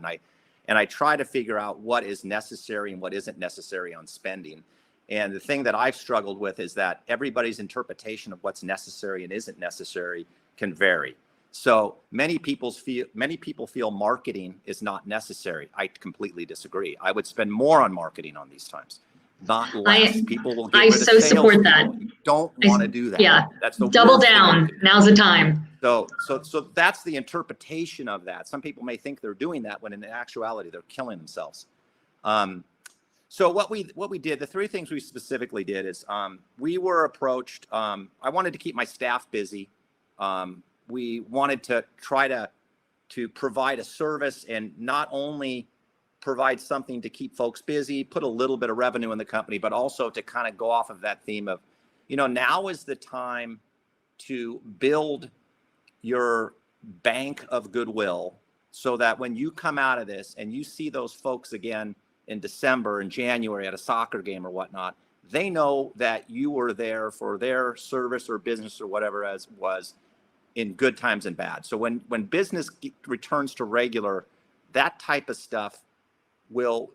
and I try to figure out what is necessary and what isn't necessary on spending. And the thing that I've struggled with is that everybody's interpretation of what's necessary and isn't necessary can vary. So many people feel marketing is not necessary. I completely disagree. I would spend more on marketing on these times, not less. People will get rid of so support that. You don't want to do that. Yeah. That's the double worst thing down. you can do. Now's the time. So that's the interpretation of that. Some people may think they're doing that when in actuality they're killing themselves. So what we did, the 3 things we specifically did is we were approached. I wanted to keep my staff busy. We wanted to try to provide a service and not only provide something to keep folks busy, put a little bit of revenue in the company, but also to kind of go off of that theme of, you know, now is the time to build your bank of goodwill so that when you come out of this and you see those folks again in December and January at a soccer game or whatnot, they know that you were there for their service or business or whatever as was in good times and bad. So when business returns to regular, that type of stuff will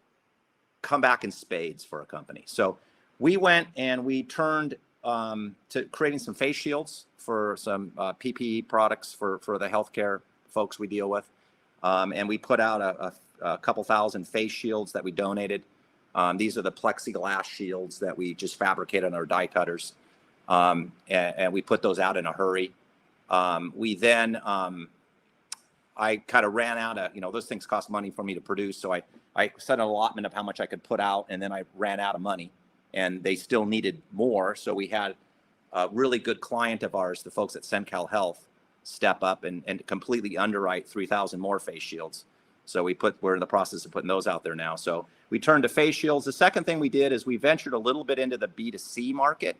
come back in spades for a company. So we went and we turned to creating some face shields for some PPE products for the healthcare folks we deal with. And we put out a couple thousand face shields that we donated. These are the plexiglass shields that we just fabricated on our die cutters. And we put those out in a hurry. We then, I kind of ran out of, you know, those things cost money for me to produce. So I set an allotment of how much I could put out, and then I ran out of money. And they still needed more. So we had a really good client of ours, the folks at Sencal Health, step up and completely underwrite 3,000 more face shields. So we're in the process of putting those out there now. So we turned to face shields. The second thing we did is we ventured a little bit into the B2C market,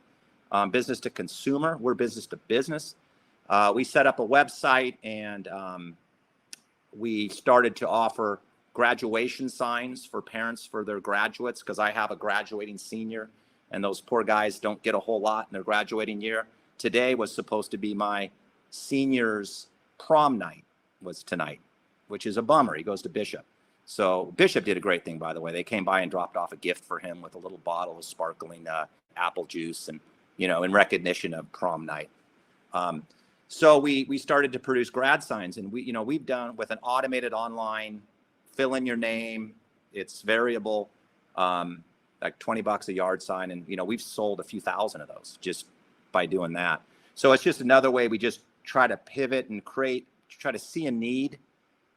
business to consumer. We're business to business. We set up a website and we started to offer graduation signs for parents for their graduates, because I have a graduating senior and those poor guys don't get a whole lot in their graduating year. Today was supposed to be my senior's prom night, was tonight, which is a bummer. He goes to Bishop. So Bishop did a great thing, by the way. They came by and dropped off a gift for him with a little bottle of sparkling apple juice, and, you know, in recognition of prom night. So we started to produce grad signs, and we've done with an automated online, fill in your name. It's variable, like $20 a yard sign. And, you know, we've sold a few thousand of those just by doing that. So it's just another way we just try to pivot and try to see a need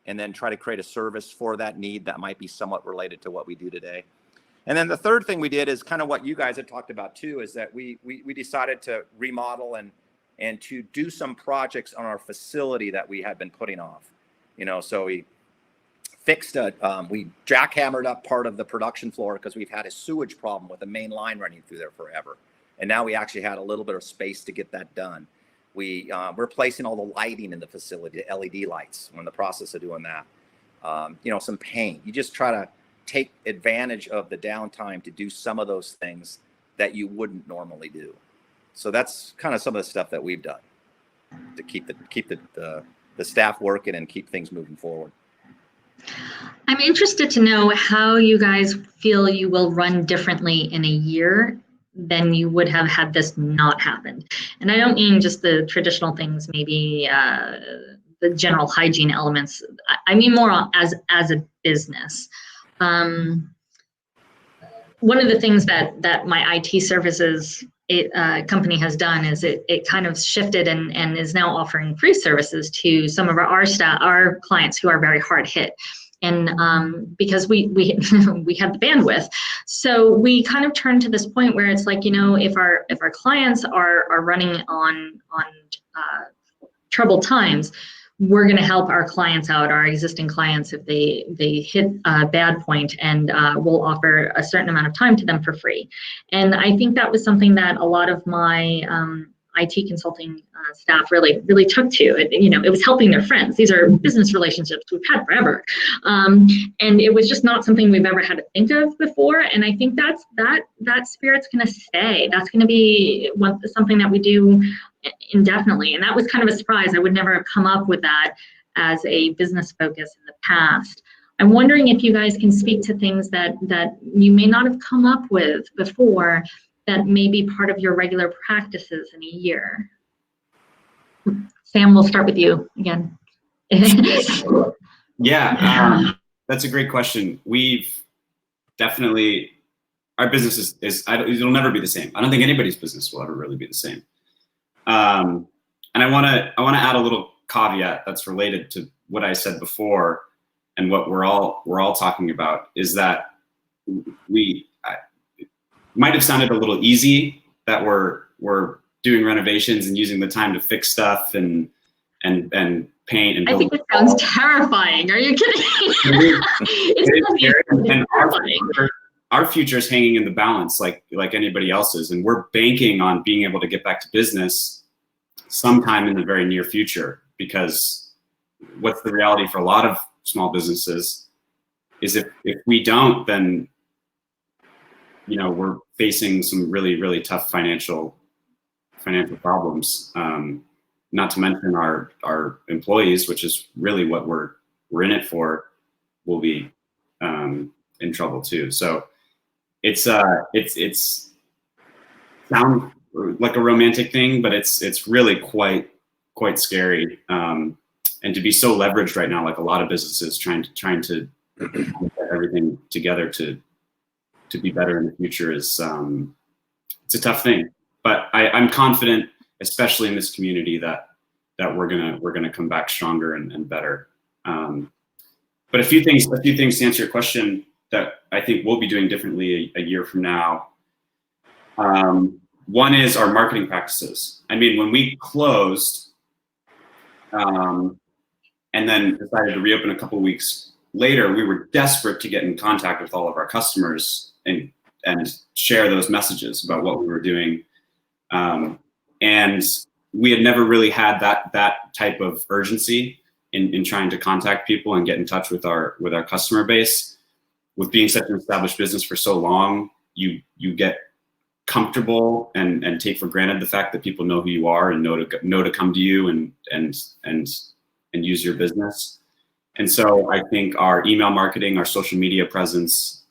and then try to create a service for that need that might be somewhat related to what we do today. And then the third thing we did is kind of what you guys had talked about too, is that we decided to remodel and to do some projects on our facility that we had been putting off. You know, so we fixed we jackhammered up part of the production floor because we've had a sewage problem with the main line running through there forever. And now we actually had a little bit of space to get that done. We're replacing all the lighting in the facility, the LED lights. We're in the process of doing that. You know, some paint. You just try to take advantage of the downtime to do some of those things that you wouldn't normally do. So that's kind of some of the stuff that we've done to keep the staff working and keep things moving forward. I'm interested to know how you guys feel you will run differently in a year than you would have had this not happened. And I don't mean just the traditional things, maybe the general hygiene elements. I mean more as a business. One of the things that my IT services company has done is it kind of shifted and is now offering free services to some of our clients who are very hard hit. And because we we had the bandwidth, so we kind of turned to this point where it's like, if our clients are running on troubled times, we're going to help our clients out, our existing clients, if they hit a bad point, and we'll offer a certain amount of time to them for free. And I think that was something that a lot of my IT consulting staff really took to. It was helping their friends. These are business relationships we've had forever, and it was just not something we've ever had to think of before. And I think that spirit's going to stay. That's going to be something that we do indefinitely. And that was kind of a surprise. I would never have come up with that as a business focus in the past. I'm wondering if you guys can speak to things that you may not have come up with before that may be part of your regular practices in a year. Sam, we'll start with you again. Yeah, that's a great question. We've definitely, our business it'll never be the same. I don't think anybody's business will ever really be the same. And I want to add a little caveat that's related to what I said before, and what we're all talking about, is that it might have sounded a little easy that we're doing renovations and using the time to fix stuff and paint and build. I think it sounds terrifying. Are you kidding? And our future is hanging in the balance like anybody else's, and we're banking on being able to get back to business sometime in the very near future, because what's the reality for a lot of small businesses is if we don't, then we're facing some really tough financial problems. Not to mention our employees, which is really what we're in it for, will be in trouble too. So it's sounds like a romantic thing, but it's really quite scary. And to be so leveraged right now, like a lot of businesses trying to get everything together to be better in the future, is it's a tough thing. But I'm confident, especially in this community, that we're gonna come back stronger and better. But a few things to answer your question that I think we'll be doing differently a year from now. One is our marketing practices. I mean, when we closed and then decided to reopen a couple of weeks later, we were desperate to get in contact with all of our customers and share those messages about what we were doing. And we had never really had that type of urgency in trying to contact people and get in touch with our customer base. With being such an established business for so long, you get comfortable and take for granted the fact that people know who you are and know to come to you and use your business. And so I think our email marketing, our social media presence,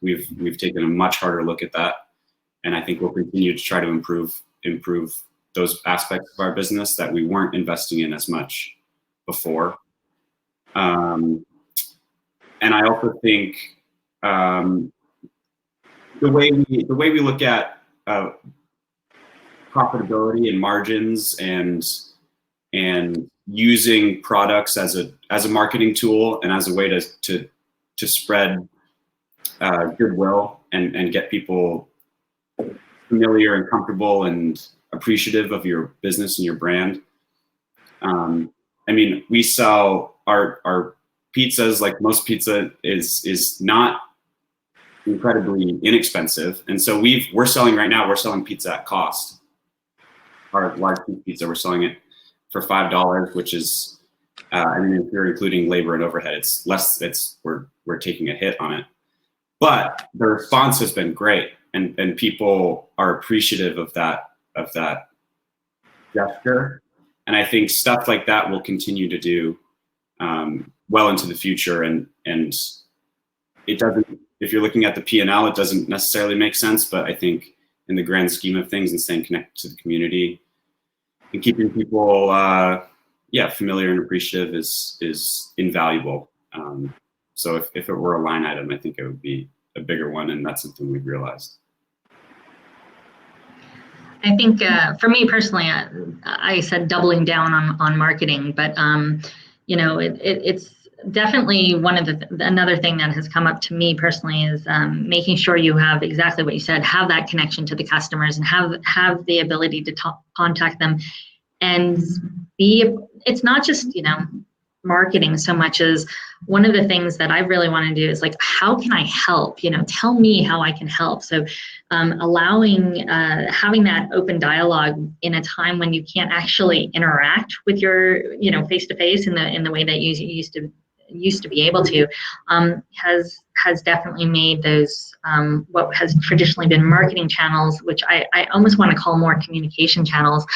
we've taken a much harder look at that, and I think we'll continue to try to improve those aspects of our business that we weren't investing in as much before. And I also think the way we look at profitability and margins and using products as a marketing tool and as a way to spread goodwill and get people familiar and comfortable and appreciative of your business and your brand. I mean, we sell our pizzas, like most pizza is not incredibly inexpensive, and so we're selling pizza at cost. Our large pizza, we're selling it for $5, which is, I mean, if you're including labor and overhead, it's less. We're taking a hit on it, but the response has been great, and people are appreciative of that gesture, and I think stuff like that we'll continue to do well into the future, and it doesn't, if you're looking at the P&L, it doesn't necessarily make sense, but I think in the grand scheme of things and staying connected to the community and keeping people familiar and appreciative is invaluable. So if it were a line item, I think it would be a bigger one, and that's something we've realized. I think for me personally, I said doubling down on marketing, but it's definitely one of another thing that has come up to me personally is making sure you have exactly what you said, have that connection to the customers and have the ability to contact them, and it's not just marketing so much as one of the things that I really want to do is like, how can I help? Tell me how I can help. So having that open dialogue in a time when you can't actually interact with your, face-to-face in the way that you used to be able to, has definitely made those what has traditionally been marketing channels, which I almost want to call more communication channels.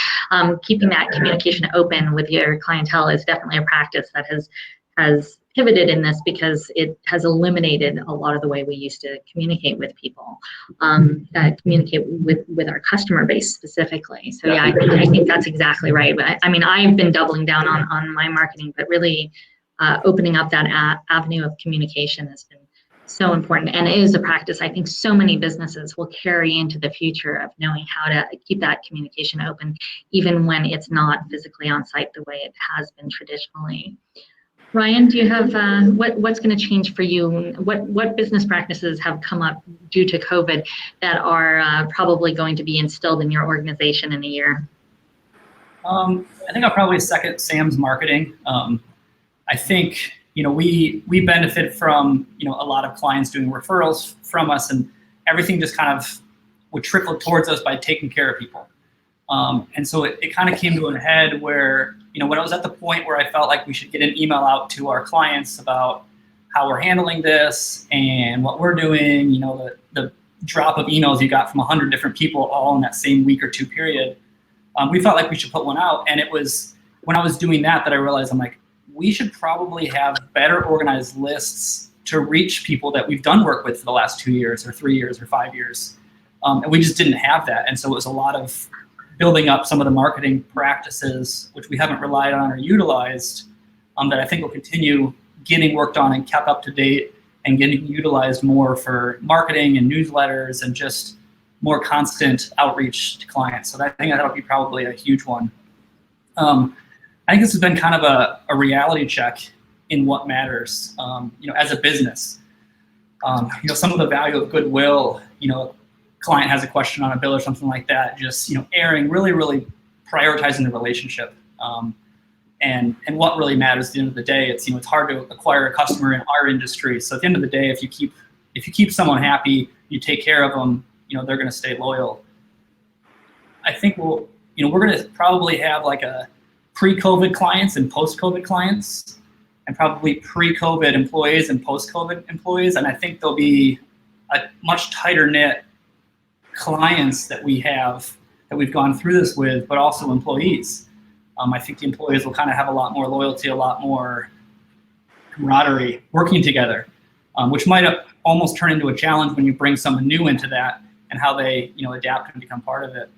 Keeping that communication open with your clientele is definitely a practice that has pivoted in this, because it has eliminated a lot of the way we used to communicate with people, communicate with our customer base specifically. So yeah, I think that's exactly right. But I mean, I've been doubling down on my marketing, but really opening up that avenue of communication has been so important, and it is a practice I think so many businesses will carry into the future, of knowing how to keep that communication open even when it's not physically on site the way it has been traditionally. Ryan, do you have what's going to change for you? What business practices have come up due to COVID that are probably going to be instilled in your organization in a year? I think I'll probably second Sam's marketing. I think we benefit from a lot of clients doing referrals from us, and everything just kind of would trickle towards us by taking care of people. And so it kind of came to a head where when I was at the point where I felt like we should get an email out to our clients about how we're handling this and what we're doing, the drop of emails you got from 100 different people all in that same week or two period, we felt like we should put one out. And it was when I was doing that I realized, I'm like, we should probably have better organized lists to reach people that we've done work with for the last 2 years or 3 years or 5 years. And we just didn't have that. And so it was a lot of building up some of the marketing practices, which we haven't relied on or utilized, that I think will continue getting worked on and kept up to date and getting utilized more for marketing and newsletters and just more constant outreach to clients. So I think that'll be probably a huge one. I think this has been kind of a reality check in what matters, as a business. Some of the value of goodwill, client has a question on a bill or something like that, just, airing, really, really prioritizing the relationship. And what really matters at the end of the day, it's hard to acquire a customer in our industry. So at the end of the day, if you keep someone happy, you take care of them, they're going to stay loyal. I think we're going to probably have like a pre-COVID clients and post-COVID clients, and probably pre-COVID employees and post-COVID employees. And I think there'll be a much tighter knit clients that we've gone through this with, but also employees. I think the employees will kind of have a lot more loyalty, a lot more camaraderie, working together, which might almost turn into a challenge when you bring someone new into that and how they, adapt and become part of it.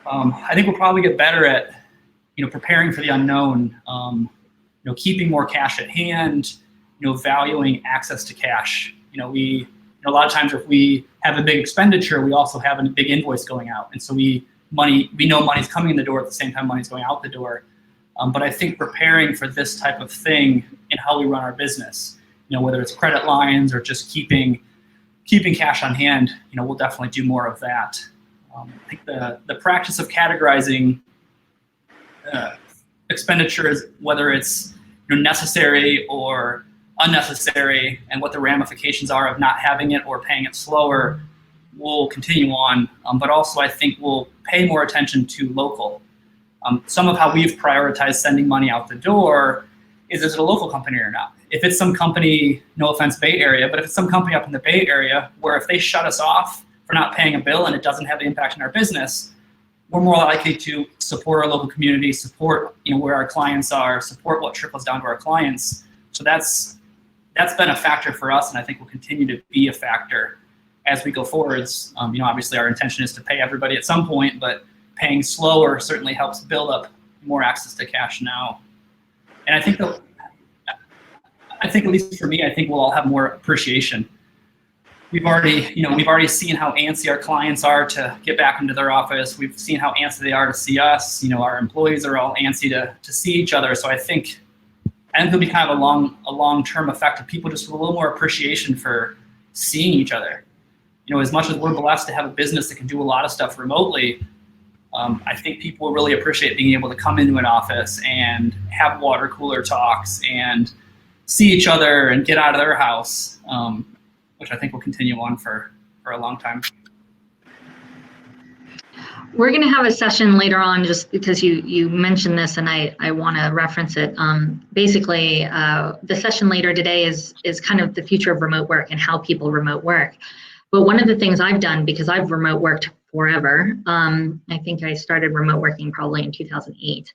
I think we'll probably get better at, preparing for the unknown, keeping more cash at hand, valuing access to cash. A lot of times if we have a big expenditure, we also have a big invoice going out. And so we know money's coming in the door at the same time money's going out the door. But I think preparing for this type of thing in how we run our business, whether it's credit lines or just keeping cash on hand, we'll definitely do more of that. I think the practice of categorizing expenditures, whether it's necessary or unnecessary, and what the ramifications are of not having it or paying it slower, will continue on. But also I think we'll pay more attention to local. Some of how we've prioritized sending money out the door is it a local company or not? If it's some company, no offense, Bay Area, but if it's some company up in the Bay Area where if they shut us off for not paying a bill and it doesn't have the impact on our business, we're more likely to support our local community, support where our clients are, support what trickles down to our clients. So that's been a factor for us, and I think will continue to be a factor as we go forwards. Obviously our intention is to pay everybody at some point, but paying slower certainly helps build up more access to cash now. And I think at least for me, I think we'll all have more appreciation. We've already seen how antsy our clients are to get back into their office. We've seen how antsy they are to see us. Our employees are all antsy to see each other. So I think there'll be kind of a long-term effect of people just with a little more appreciation for seeing each other. As much as we're blessed to have a business that can do a lot of stuff remotely, I think people will really appreciate being able to come into an office and have water cooler talks and see each other and get out of their house, which I think will continue on for a long time. We're going to have a session later on, just because you mentioned this and I want to reference it. Basically, the session later today is kind of the future of remote work and how people remote work. But one of the things I've done, because I've remote worked forever, I think I started remote working probably in 2008,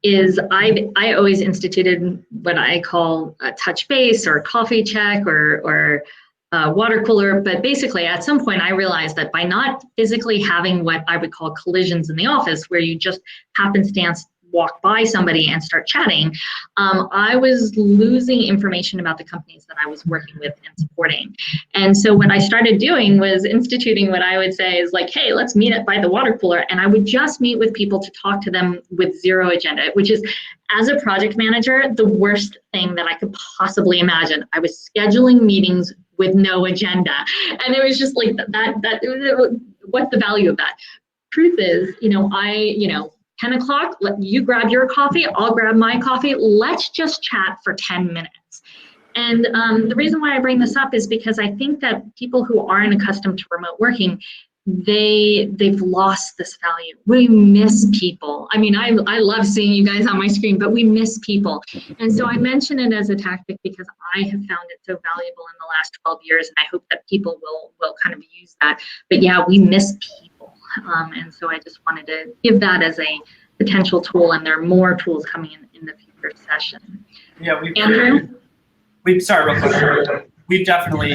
is I always instituted what I call a touch base or coffee check or water cooler. But basically, at some point, I realized that by not physically having what I would call collisions in the office, where you just happenstance walk by somebody and start chatting, I was losing information about the companies that I was working with and supporting. And so what I started doing was instituting what I would say is like, hey, let's meet up by the water cooler. And I would just meet with people to talk to them with zero agenda, which is, as a project manager, the worst thing that I could possibly imagine. I was scheduling meetings with no agenda. And it was just like what's the value of that? Truth is, 10 o'clock, you grab your coffee, I'll grab my coffee. Let's just chat for 10 minutes. And the reason why I bring this up is because I think that people who aren't accustomed to remote working, they've lost this value. We miss people. I mean, I love seeing you guys on my screen, but we miss people. And so I mention it as a tactic because I have found it so valuable in the last 12 years, and I hope that people will kind of use that. But yeah, we miss people. And so I just wanted to give that as a potential tool, and there are more tools coming in the future session. Yeah, Andrew? Sorry, real quick. We've definitely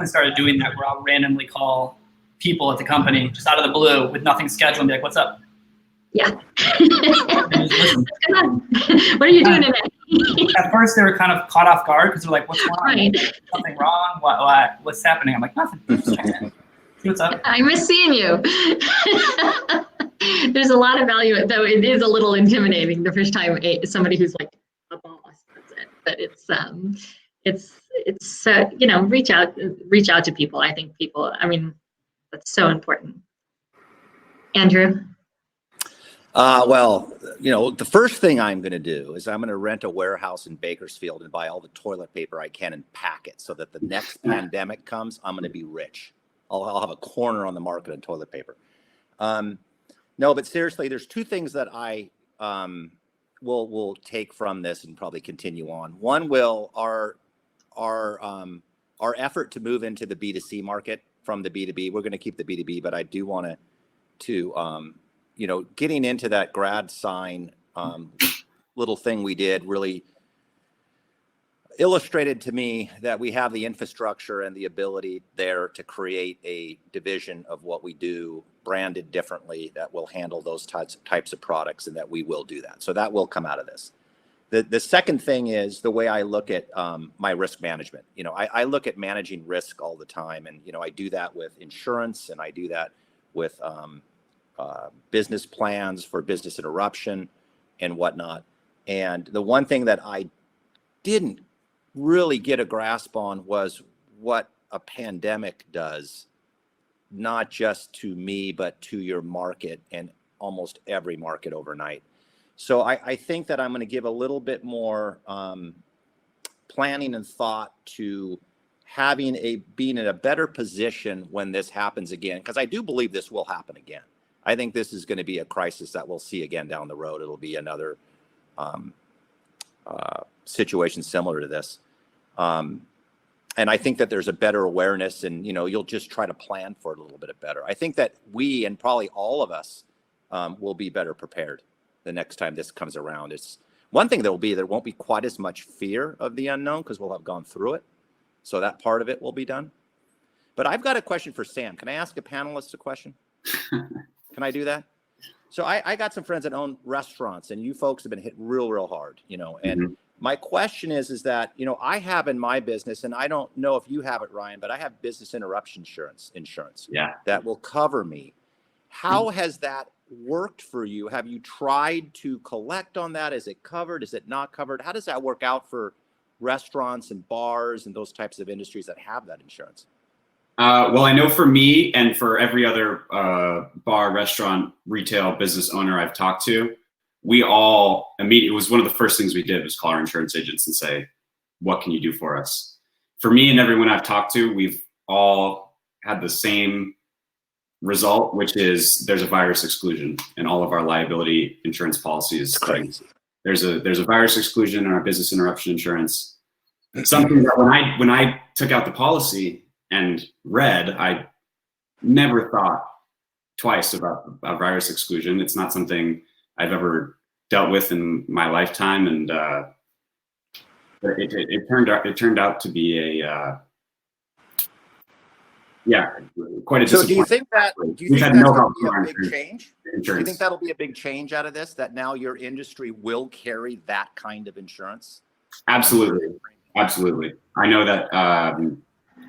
started doing that, where I'll randomly call people at the company just out of the blue with nothing scheduled and be like, what's up? Yeah. What are you doing today? At first, they were kind of caught off guard because they're like, what's wrong? Right. Something wrong? What's happening? I'm like, nothing. Just checking. What's up? I miss seeing you. There's a lot of value, though it is a little intimidating the first time somebody who's like a boss does it. But it's reach out to people. I think that's so important. Andrew? Well, the first thing I'm going to do is I'm going to rent a warehouse in Bakersfield and buy all the toilet paper I can and pack it so that the next pandemic comes, I'm going to be rich. I'll have a corner on the market of toilet paper. No, but seriously, there's two things that I will take from this and probably continue on. One will our effort to move into the B2C market from the B2B. We're going to keep the B2B, but I do want to getting into that grad sign little thing we did really illustrated to me that we have the infrastructure and the ability there to create a division of what we do branded differently that will handle those types of products, and that we will do that. So that will come out of this. The second thing is the way I look at my risk management. I look at managing risk all the time, and I do that with insurance, and I do that with business plans for business interruption and whatnot. And the one thing that I didn't really get a grasp on was what a pandemic does, not just to me, but to your market and almost every market overnight. So I think that I'm going to give a little bit more planning and thought to being in a better position when this happens again, because I do believe this will happen again. I think this is going to be a crisis that we'll see again down the road. It'll be another situation similar to this. I think that there's a better awareness, and you'll just try to plan for it a little bit better. I think that we, and probably all of us, will be better prepared the next time this comes around. It's one thing there won't be quite as much fear of the unknown because we'll have gone through it. So that part of it will be done. But I've got a question for Sam. Can I ask a panelist a question? Can I do that? So I got some friends that own restaurants, and you folks have been hit real hard, and my question is that, I have in my business, and I don't know if you have it, Ryan, but I have business interruption insurance that will cover me. How has that worked for you? Have you tried to collect on that? Is it covered? Is it not covered? How does that work out for restaurants and bars and those types of industries that have that insurance? Well, I know for me and for every other bar, restaurant, retail business owner I've talked to, we all it was one of the first things we did was call our insurance agents and say, what can you do for us? For me and everyone I've talked to, we've all had the same result, which is there's a virus exclusion in all of our liability insurance policies. It's crazy. There's a virus exclusion in our business interruption insurance. Something that when I took out the policy and read, I never thought twice about a virus exclusion. It's not something I've ever dealt with in my lifetime, and it turned out to be quite a disappointment. So do you think that's going to be a big change? Do you think that'll be a big change out of this, that now your industry will carry that kind of insurance? Absolutely. I know that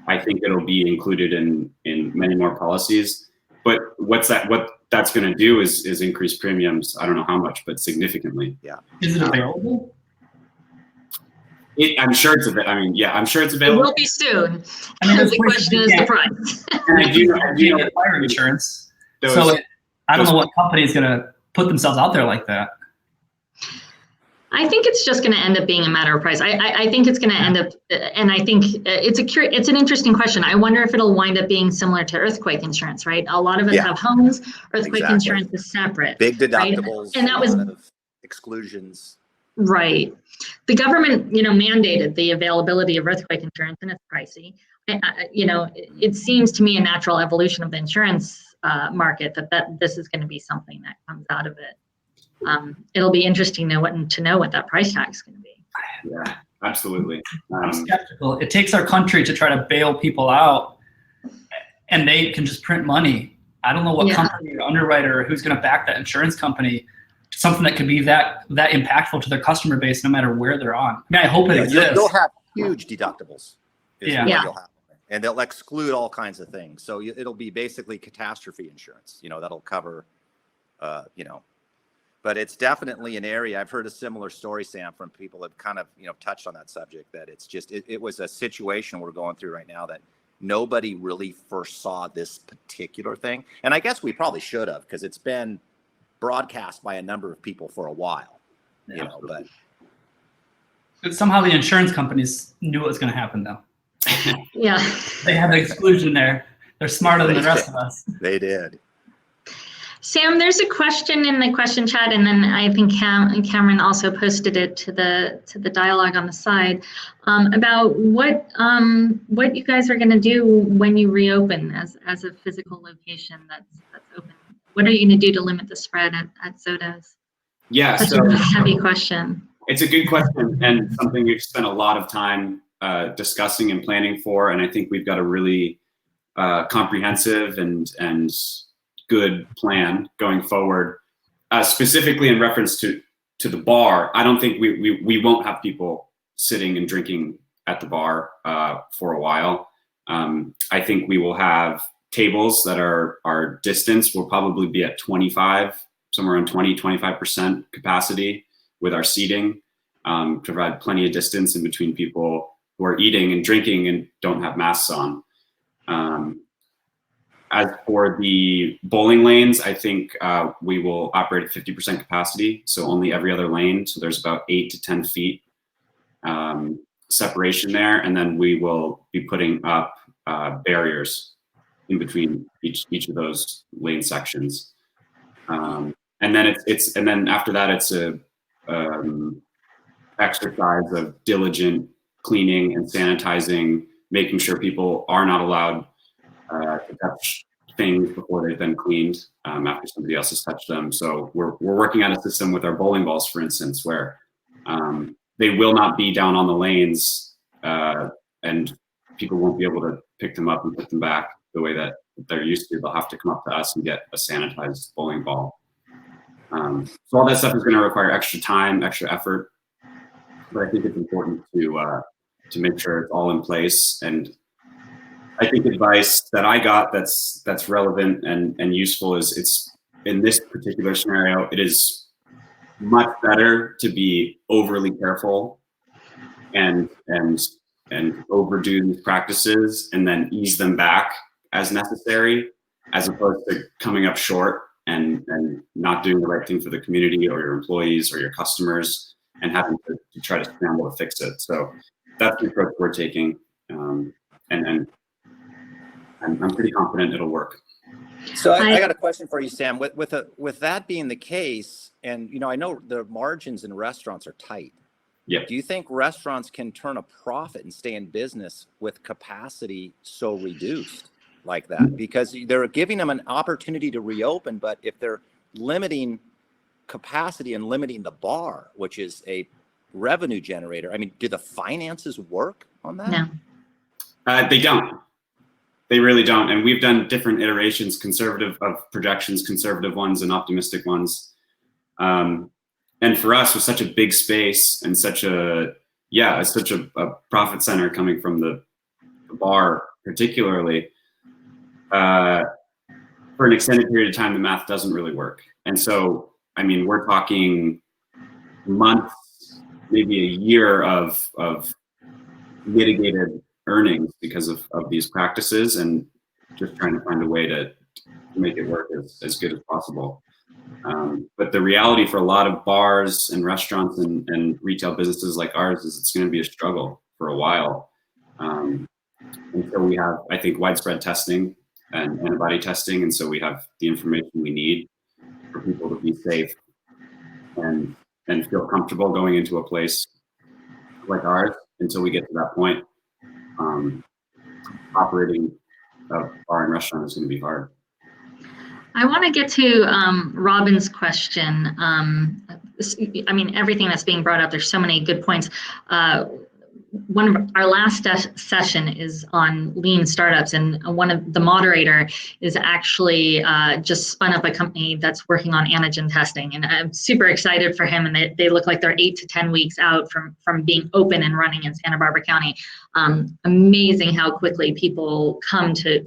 I think it'll be included in many more policies, but what that's going to do is increase premiums. I don't know how much, but significantly. Yeah. Is it available? I'm sure it's available. I'm sure it's available. It will be soon. The question is the price. And I do get fire insurance. I don't know what company is going to put themselves out there like that. I think it's just going to end up being a matter of price. I think it's going to end up, and I think it's an interesting question. I wonder if it'll wind up being similar to earthquake insurance, right? A lot of us have homes. Earthquake insurance is separate. Big deductibles, right? And that was exclusions. Right. The government, mandated the availability of earthquake insurance, and it's pricey. It seems to me a natural evolution of the insurance market that this is going to be something that comes out of it. It'll be interesting to know what that price tag is going to be. Yeah, absolutely. I'm skeptical. It takes our country to try to bail people out, and they can just print money. I don't know what company or underwriter who's going to back that insurance company, something that could be that impactful to their customer base, no matter where they're on. I mean, I hope it exists. You'll have huge deductibles. Yeah. You'll have. And they'll exclude all kinds of things. So it'll be basically catastrophe insurance. That'll cover, But it's definitely an area. I've heard a similar story, Sam, from people that kind of, touched on that subject, that it's just, it was a situation we're going through right now that nobody really foresaw this particular thing. And I guess we probably should have, because it's been broadcast by a number of people for a while, but somehow the insurance companies knew what was going to happen, though. Yeah. They had the exclusion there. They're smarter than the rest of us. They did. Sam, there's a question in the question chat, and then I think Cameron also posted it to the dialogue on the side about what you guys are going to do when you reopen as a physical location that's open. What are you going to do to limit the spread at Zotos? Yeah, Such a heavy question. It's a good question, and something we've spent a lot of time discussing and planning for, and I think we've got a really comprehensive and good plan going forward. Specifically in reference to the bar, I don't think we won't have people sitting and drinking at the bar for a while. I think we will have tables that are distance will probably be at 25, somewhere around 25% capacity with our seating, to provide plenty of distance in between people who are eating and drinking and don't have masks on. As for the bowling lanes, I think we will operate at 50% capacity, so only every other lane. So there's about 8 to 10 feet separation there, and then we will be putting up barriers in between each of those lane sections. And then after that, it's a exercise of diligent cleaning and sanitizing making sure people are not allowed to touch things before they've been cleaned after somebody else has touched them. So we're working on a system with our bowling balls, for instance, where they will not be down on the lanes and people won't be able to pick them up and put them back the way that they're used to. They'll have to come up to us and get a sanitized bowling ball. So all that stuff is going to require extra time, extra effort, but I think it's important to make sure it's all in place. And I think advice that I got that's relevant and useful is it's in this particular scenario, it is much better to be overly careful and overdo these practices and then ease them back as necessary, as opposed to coming up short and not doing the right thing for the community or your employees or your customers and having to try to scramble to fix it. So that's the approach we're taking, and I'm pretty confident it'll work. So I got a question for you, Sam. With that being the case, and I know the margins in restaurants are tight. Yep. Do you think restaurants can turn a profit and stay in business with capacity so reduced like that? Because they're giving them an opportunity to reopen, but if they're limiting capacity and limiting the bar, which is a revenue generator, I mean, do the finances work on that? No. They don't. They really don't. And we've done different iterations, conservative of projections, conservative ones and optimistic ones. And for us, with such a big space and such a profit center coming from the bar, particularly, for an extended period of time, the math doesn't really work. And so, I mean, we're talking months, maybe a year of mitigated earnings because of these practices, and just trying to find a way to make it work as good as possible. But the reality for a lot of bars and restaurants and retail businesses like ours is it's going to be a struggle for a while. And so we have, I think, widespread testing and antibody testing. And so we have the information we need for people to be safe and feel comfortable going into a place like ours. Until we get to that point, operating a bar and restaurant is going to be hard. I want to get to Robin's question. I mean, everything that's being brought up, there's so many good points. One of our last session is on lean startups, and one of the moderator is actually just spun up a company that's working on antigen testing, and I'm super excited for him. And they look like they're 8 to 10 weeks out from being open and running in Santa Barbara County. Amazing how quickly people come to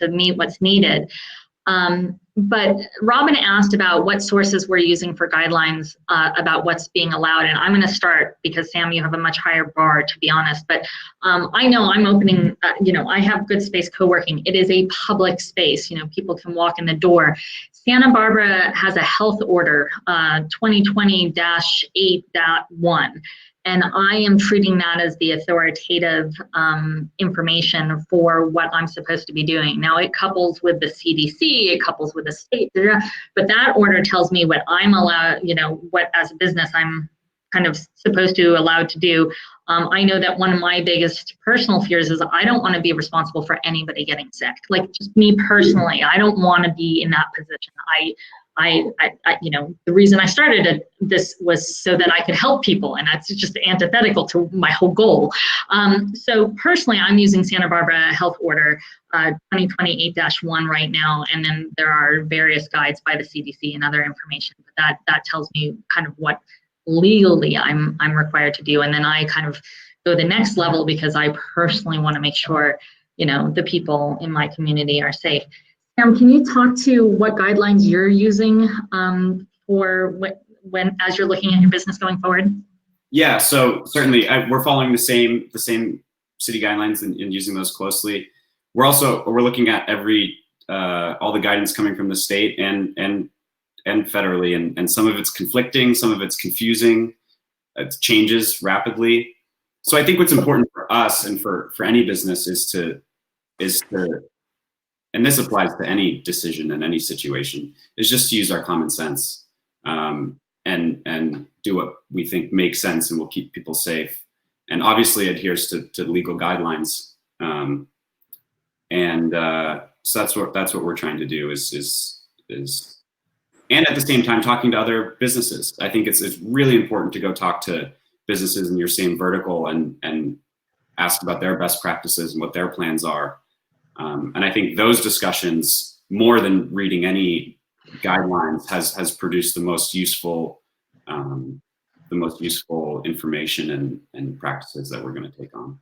meet what's needed. But Robin asked about what sources we're using for guidelines about what's being allowed. And I'm going to start because, Sam, you have a much higher bar, to be honest. But I know I'm opening, I have Good Space Co-working. It is a public space. People can walk in the door. Santa Barbara has a health order, 2020-8.1. And I am treating that as the authoritative information for what I'm supposed to be doing. Now, it couples with the CDC, it couples with the state, but that order tells me what I'm allowed, what as a business I'm kind of supposed to allowed to do. I know that one of my biggest personal fears is I don't want to be responsible for anybody getting sick. Like, just me personally, I don't want to be in that position. The reason I started this was so that I could help people, and that's just antithetical to my whole goal. So personally, I'm using Santa Barbara Health Order 2020-8-1 right now, and then there are various guides by the CDC and other information. But that tells me kind of what legally I'm required to do, and then I kind of go the next level because I personally want to make sure the people in my community are safe. Sam, can you talk to what guidelines you're using for when as you're looking at your business going forward? Yeah, so certainly we're following the same city guidelines and using those closely. We're looking at all the guidance coming from the state and federally, and some of it's conflicting, some of it's confusing. It changes rapidly. So I think what's important for us and for any business is to and this applies to any decision in any situation, is just to use our common sense and do what we think makes sense and will keep people safe, and obviously adheres to legal guidelines. So that's what we're trying to do is and at the same time talking to other businesses. I think it's really important to go talk to businesses in your same vertical and ask about their best practices and what their plans are. And I think those discussions, more than reading any guidelines, has produced the most useful information and practices that we're going to take on.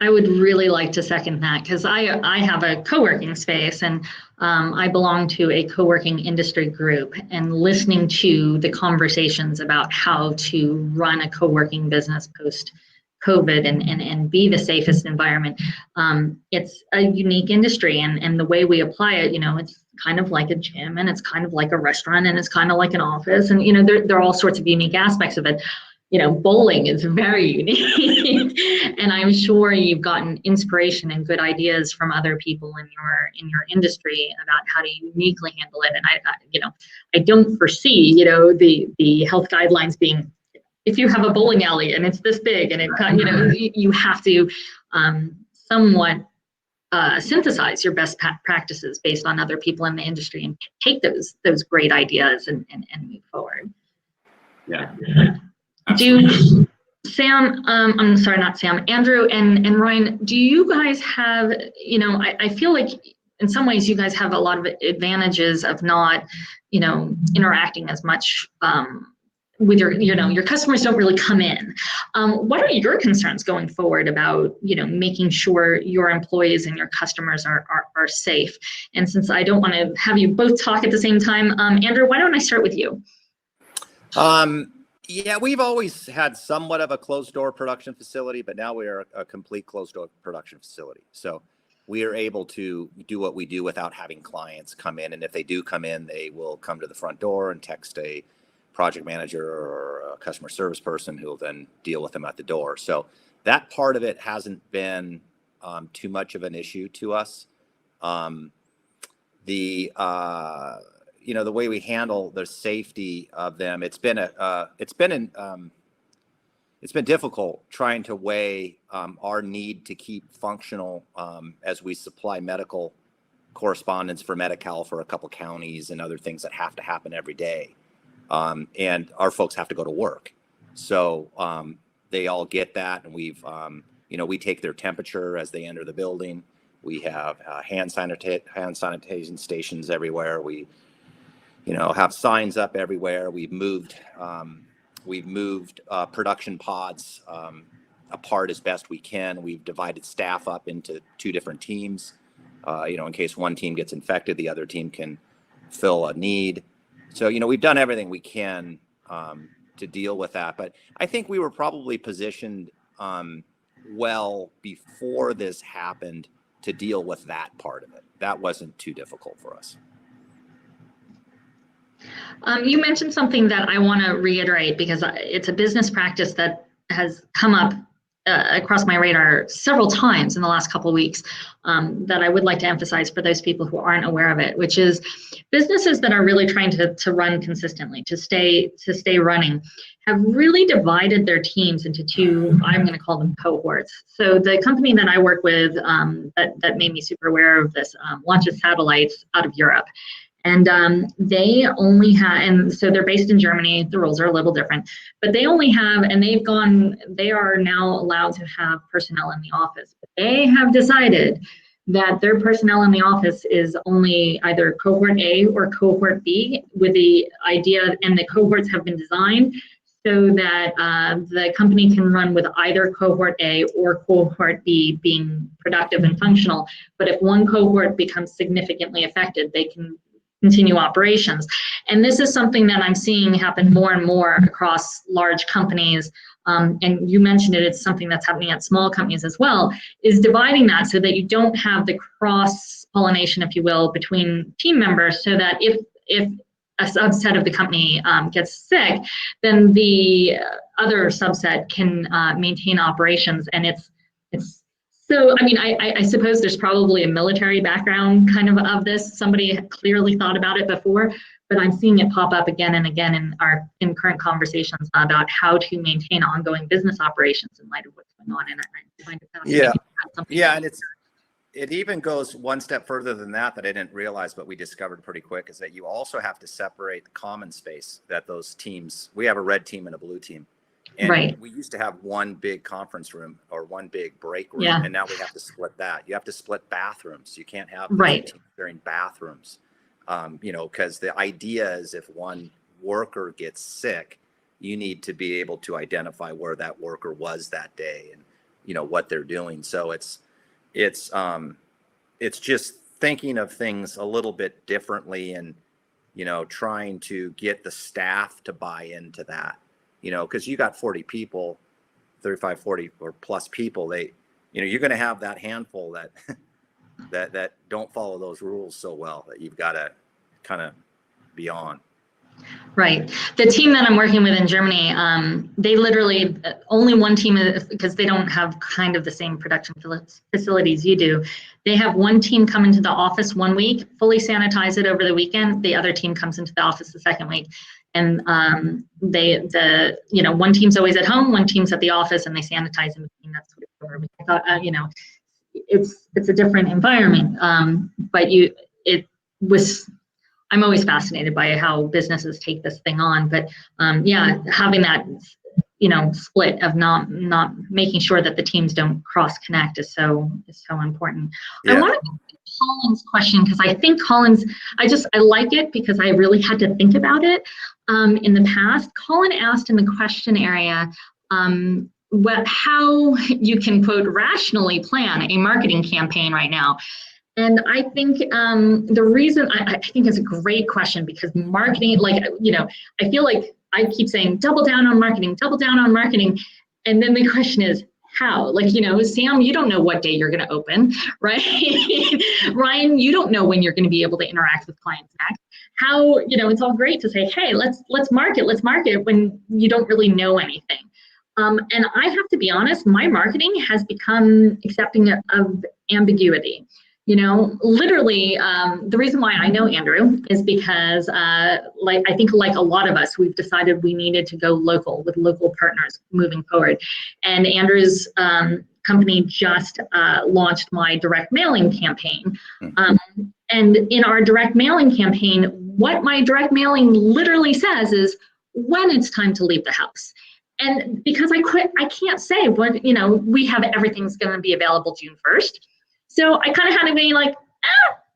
I would really like to second that, because I have a co-working space, and I belong to a co-working industry group, and listening to the conversations about how to run a co-working business post COVID and be the safest environment. It's a unique industry, and the way we apply it, it's kind of like a gym, and it's kind of like a restaurant, and it's kind of like an office, and there are all sorts of unique aspects of it. Bowling is very unique, and I'm sure you've gotten inspiration and good ideas from other people in your industry about how to uniquely handle it. And I don't foresee, the health guidelines being, if you have a bowling alley and it's this big and you have to somewhat synthesize your best practices based on other people in the industry and take those great ideas and move forward. Yeah. Sam, I'm sorry, not Sam, Andrew and Ryan, do you guys have, I feel like in some ways you guys have a lot of advantages of not, interacting as much with your customers don't really come in. What are your concerns going forward about, making sure your employees and your customers are safe? And since I don't want to have you both talk at the same time, Andrew, why don't I start with you? Yeah, we've always had somewhat of a closed door production facility, but now we are a complete closed door production facility. So we are able to do what we do without having clients come in. And if they do come in, they will come to the front door and text a project manager or a customer service person who will then deal with them at the door. So that part of it hasn't been too much of an issue to us. The way we handle the safety of them, it's been difficult trying to weigh our need to keep functional as we supply medical correspondence for Medi-Cal for a couple counties and other things that have to happen every day. And our folks have to go to work. So they all get that. And we take their temperature as they enter the building. We have hand sanitization stations everywhere. We have signs up everywhere. We've moved production pods apart as best we can. We've divided staff up into 2 different teams. In case one team gets infected, the other team can fill a need. So, we've done everything we can to deal with that. But I think we were probably positioned well before this happened to deal with that part of it. That wasn't too difficult for us. You mentioned something that I want to reiterate, because it's a business practice that has come up across my radar several times in the last couple of weeks, that I would like to emphasize for those people who aren't aware of it, which is businesses that are really trying to run consistently, to stay running, have really divided their teams into 2, I'm going to call them cohorts. So the company that I work with that made me super aware of this launches satellites out of Europe. And they only have, and so they're based in Germany. The rules are a little different, but they only have, and they are now allowed to have personnel in the office. But they have decided that their personnel in the office is only either cohort A or cohort B, with the idea, and the cohorts have been designed so that the company can run with either cohort A or cohort B being productive and functional. But if one cohort becomes significantly affected, they can continue operations. And this is something that I'm seeing happen more and more across large companies. And you mentioned it, it's something that's happening at small companies as well, is dividing that so that you don't have the cross-pollination, if you will, between team members, so that if a subset of the company gets sick, then the other subset can maintain operations. And it's so, I mean, I suppose there's probably a military background kind of this. Somebody clearly thought about it before, but I'm seeing it pop up again and again in current conversations about how to maintain ongoing business operations in light of what's going on. And I find it fascinating. Yeah, and it even goes one step further than that I didn't realize, but we discovered pretty quick, is that you also have to separate the common space that those teams, we have a red team and a blue team. And Right. we used to have one big conference room or one big break room. Yeah. And now we have to split that. You have to split bathrooms. You can't have Right. teams sharing bathrooms, because the idea is if one worker gets sick, you need to be able to identify where that worker was that day and, what they're doing. So it's just thinking of things a little bit differently and, trying to get the staff to buy into that, because you got 40 people, 35, 40 or plus people, you're going to have that handful that, that don't follow those rules so well that you've got to kind of be on. Right. The team that I'm working with in Germany, they literally, only one team, because they don't have kind of the same production facilities you do. They have one team come into the office one week, fully sanitize it over the weekend. The other team comes into the office the second week. And one team's always at home, one team's at the office, and they sanitize in between. That's what I thought, it's a different environment. But I'm always fascinated by how businesses take this thing on, but having that, split of not making sure that the teams don't cross connect is so important. Yeah. I want to go to Colin's question, because I think Colin's, I like it because I really had to think about it in the past. Colin asked in the question area, how you can, quote, rationally plan a marketing campaign right now. And I think the reason I think it's a great question, because marketing, I feel like I keep saying double down on marketing. And then the question is how? Sam, you don't know what day you're going to open, right? Ryan, you don't know when you're going to be able to interact with clients next. How, it's all great to say, hey, let's market when you don't really know anything. And I have to be honest, my marketing has become accepting of ambiguity. Literally, the reason why I know Andrew is because, I think like a lot of us, we've decided we needed to go local with local partners moving forward. And Andrew's company just launched my direct mailing campaign. And in our direct mailing campaign, what my direct mailing literally says is when it's time to leave the house. And because I can't say what, we have everything's going to be available June 1st. So I kind of had to be like,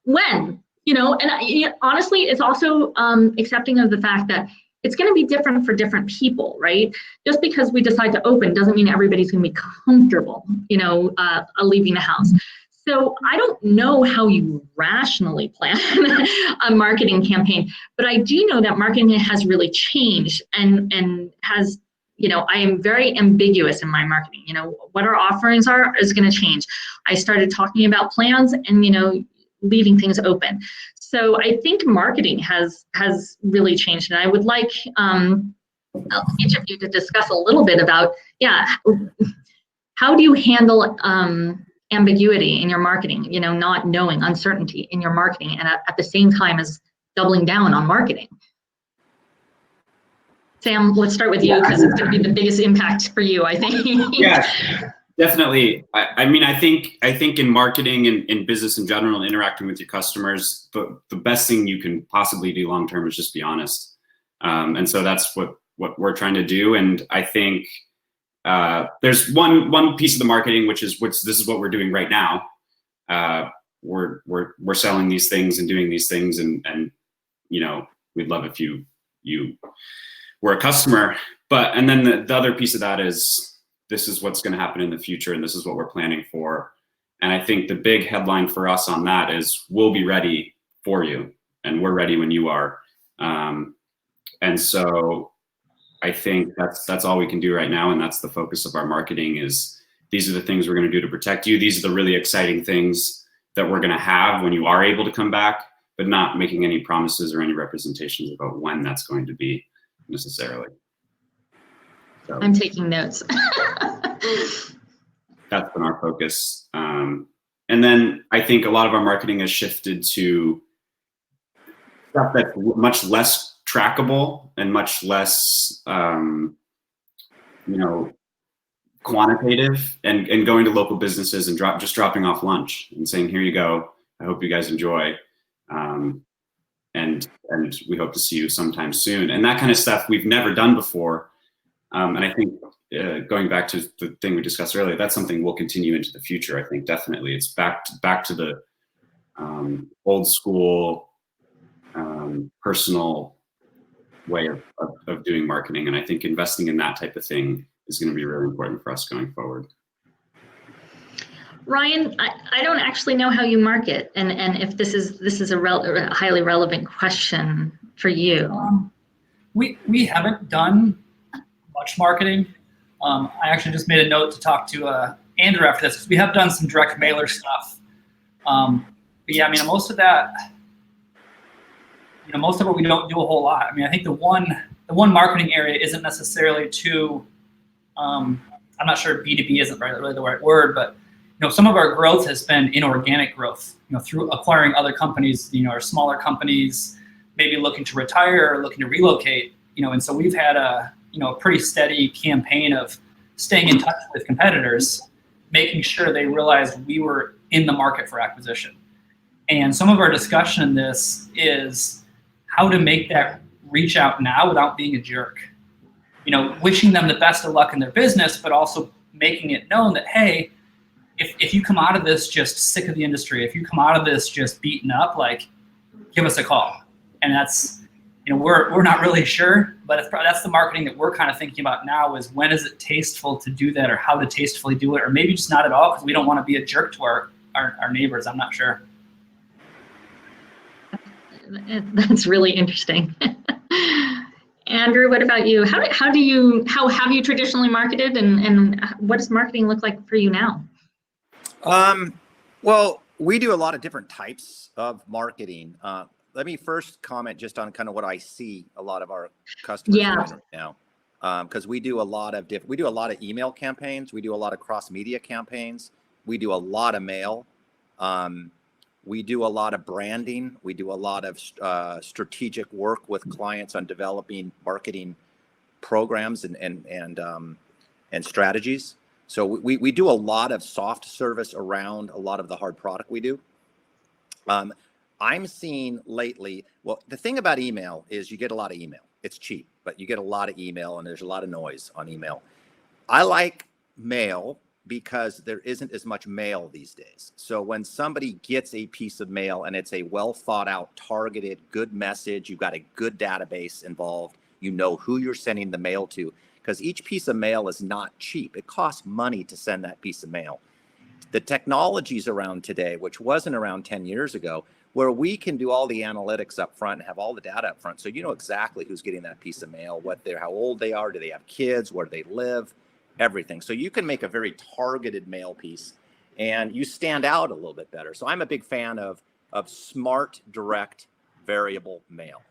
when, and honestly, it's also accepting of the fact that it's going to be different for different people, right? Just because we decide to open doesn't mean everybody's going to be comfortable, leaving the house. So I don't know how you rationally plan a marketing campaign, but I do know that marketing has really changed and has, I am very ambiguous in my marketing. What our offerings are is going to change. I started talking about plans and, leaving things open. So I think marketing has really changed. And I would like each of you to discuss a little bit about, how do you handle ambiguity in your marketing, not knowing, uncertainty in your marketing, and at the same time as doubling down on marketing? Sam, let's start with you, because it's going to be the biggest impact for you, I think. Yeah, definitely. I think in marketing and in business in general, interacting with your customers, the best thing you can possibly do long term is just be honest. And so that's what we're trying to do. And I think there's one piece of the marketing, which this is what we're doing right now. We're selling these things and doing these things, and we'd love if you we're a customer, and then the other piece of that is this is what's going to happen in the future, and this is what we're planning for. And I think the big headline for us on that is we'll be ready for you, and we're ready when you are. And so I think that's all we can do right now, and that's the focus of our marketing is these are the things we're going to do to protect you. These are the really exciting things that we're going to have when you are able to come back, but not making any promises or any representations about when that's going to be necessarily. So I'm taking notes. That's been our focus. And then I think a lot of our marketing has shifted to stuff that's much less trackable and much less, quantitative and going to local businesses and just dropping off lunch and saying, here you go. I hope you guys enjoy. And we hope to see you sometime soon. And that kind of stuff we've never done before. And I think going back to the thing we discussed earlier, that's something we'll continue into the future. I think definitely it's back to the old school personal way of doing marketing. And I think investing in that type of thing is going to be really important for us going forward. Ryan, I don't actually know how you market, and if this is a highly relevant question for you. We haven't done much marketing. I actually just made a note to talk to Andrew after this, because we have done some direct mailer stuff. But yeah, I mean, most of it we don't do a whole lot. I mean, I think the one marketing area isn't necessarily too. I'm not sure B2B isn't really the right word, but some of our growth has been inorganic growth, through acquiring other companies, or smaller companies, maybe looking to retire or looking to relocate, and so we've had a pretty steady campaign of staying in touch with competitors, making sure they realized we were in the market for acquisition. And some of our discussion in this is how to make that reach out now without being a jerk, wishing them the best of luck in their business, but also making it known that, hey, if you come out of this just sick of the industry, if you come out of this just beaten up, like, give us a call. And that's, we're not really sure, but that's the marketing that we're kind of thinking about now, is when is it tasteful to do that, or how to tastefully do it, or maybe just not at all, because we don't want to be a jerk to our neighbors. I'm not sure. That's really interesting. Andrew, what about you? How have you traditionally marketed, and what does marketing look like for you now? Well, we do a lot of different types of marketing. Let me first comment just on kind of what I see a lot of our customers doing right now. Because we do a lot of email campaigns, we do a lot of cross media campaigns, we do a lot of mail, we do a lot of branding, we do a lot of strategic work with clients on developing marketing programs and strategies. So we do a lot of soft service around a lot of the hard product we do. I'm seeing lately, well, the thing about email is you get a lot of email. It's cheap, but you get a lot of email, and there's a lot of noise on email. I like mail because there isn't as much mail these days. So when somebody gets a piece of mail and it's a well thought out, targeted, good message, you've got a good database involved, you know who you're sending the mail to, because each piece of mail is not cheap. It costs money to send that piece of mail. The technologies around today, which wasn't around 10 years ago, where we can do all the analytics up front and have all the data up front. So you know exactly who's getting that piece of mail, how old they are, do they have kids, where they live, everything. So you can make a very targeted mail piece, and you stand out a little bit better. So I'm a big fan of smart, direct, variable mail.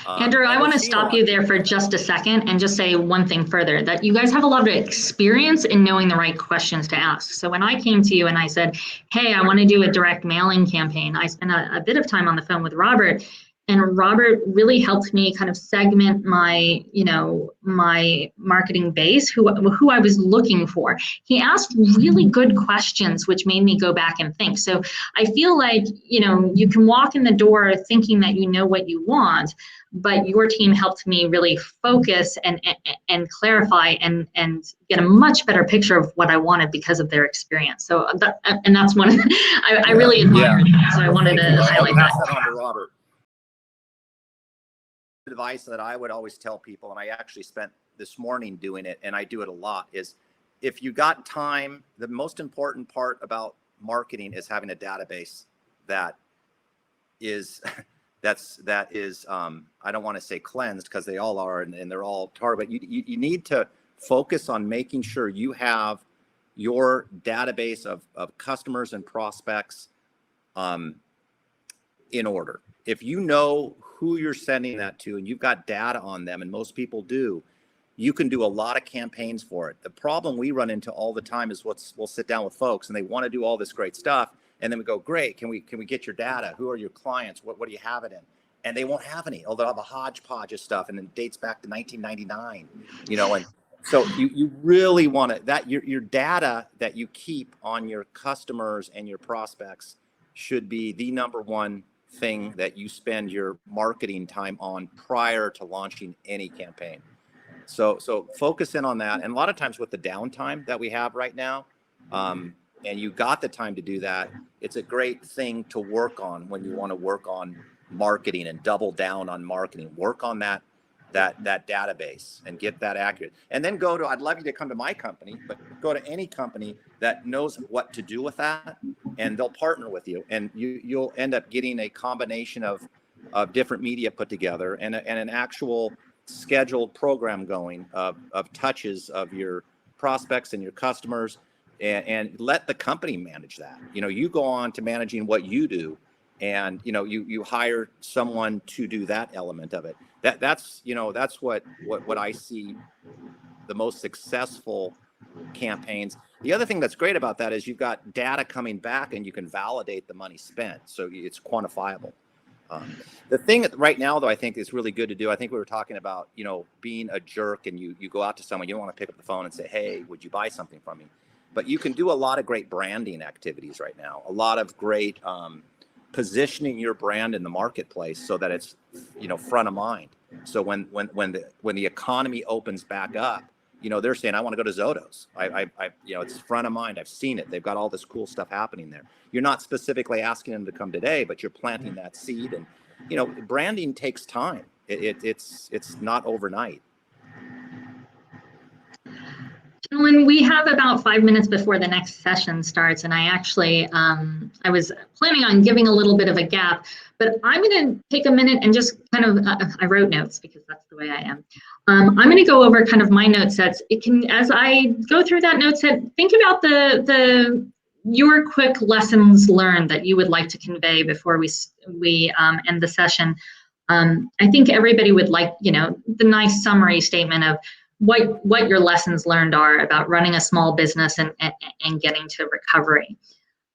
Andrew, I want to stop you there for just a second and just say one thing further, that you guys have a lot of experience in knowing the right questions to ask. So when I came to you and I said, hey, I want to do a direct mailing campaign, I spent a bit of time on the phone with Robert, and Robert really helped me kind of segment my, my marketing base, who I was looking for. He asked really good questions, which made me go back and think. So I feel like, you can walk in the door thinking that you know what you want, but your team helped me really focus and clarify and get a much better picture of what I wanted because of their experience. So that's one I really admire. So I wanted to highlight that. On to Robert. Advice that I would always tell people, and I actually spent this morning doing it, and I do it a lot, is if you got time, the most important part about marketing is having a database that is I don't want to say cleansed, because they all are, and they're all target, but you need to focus on making sure you have your database of customers and prospects in order. If you know who you're sending that to and you've got data on them, and most people do, you can do a lot of campaigns for it. The problem we run into all the time is we'll sit down with folks and they want to do all this great stuff, and then we go, great, can we get your data? Who are your clients? What do you have it in? And they won't have any. They'll have a hodgepodge of stuff, and it dates back to 1999. So you really want to, that your data that you keep on your customers and your prospects should be the number one thing that you spend your marketing time on prior to launching any campaign. So focus in on that. And a lot of times with the downtime that we have right now, and you got the time to do that, it's a great thing to work on when you want to work on marketing and double down on marketing. Work on that database and get that accurate. And then I'd love you to come to my company, but go to any company that knows what to do with that, and they'll partner with you. And you'll end up getting a combination of different media put together and an actual scheduled program going of touches of your prospects and your customers, and let the company manage that. You go on to managing what you do, and you hire someone to do that element of it. That's what I see the most successful campaigns. The other thing that's great about that is you've got data coming back and you can validate the money spent, so it's quantifiable. The thing right now, though, I think is really good to do. I think we were talking about, being a jerk, and you go out to someone, you don't want to pick up the phone and say, hey, would you buy something from me? But you can do a lot of great branding activities right now, a lot of great positioning your brand in the marketplace so that it's, front of mind. So when the economy opens back up, they're saying, I want to go to Zotos. It's front of mind. I've seen it. They've got all this cool stuff happening there. You're not specifically asking them to come today, but you're planting that seed. And, branding takes time. It's not overnight. When we have about 5 minutes before the next session starts, and I actually, I was planning on giving a little bit of a gap, but I'm going to take a minute and just kind of, I wrote notes because that's the way I am. I'm going to go over kind of my note sets. As I go through that note set, think about your quick lessons learned that you would like to convey before we end the session. I think everybody would like, the nice summary statement of what your lessons learned are about running a small business and getting to recovery.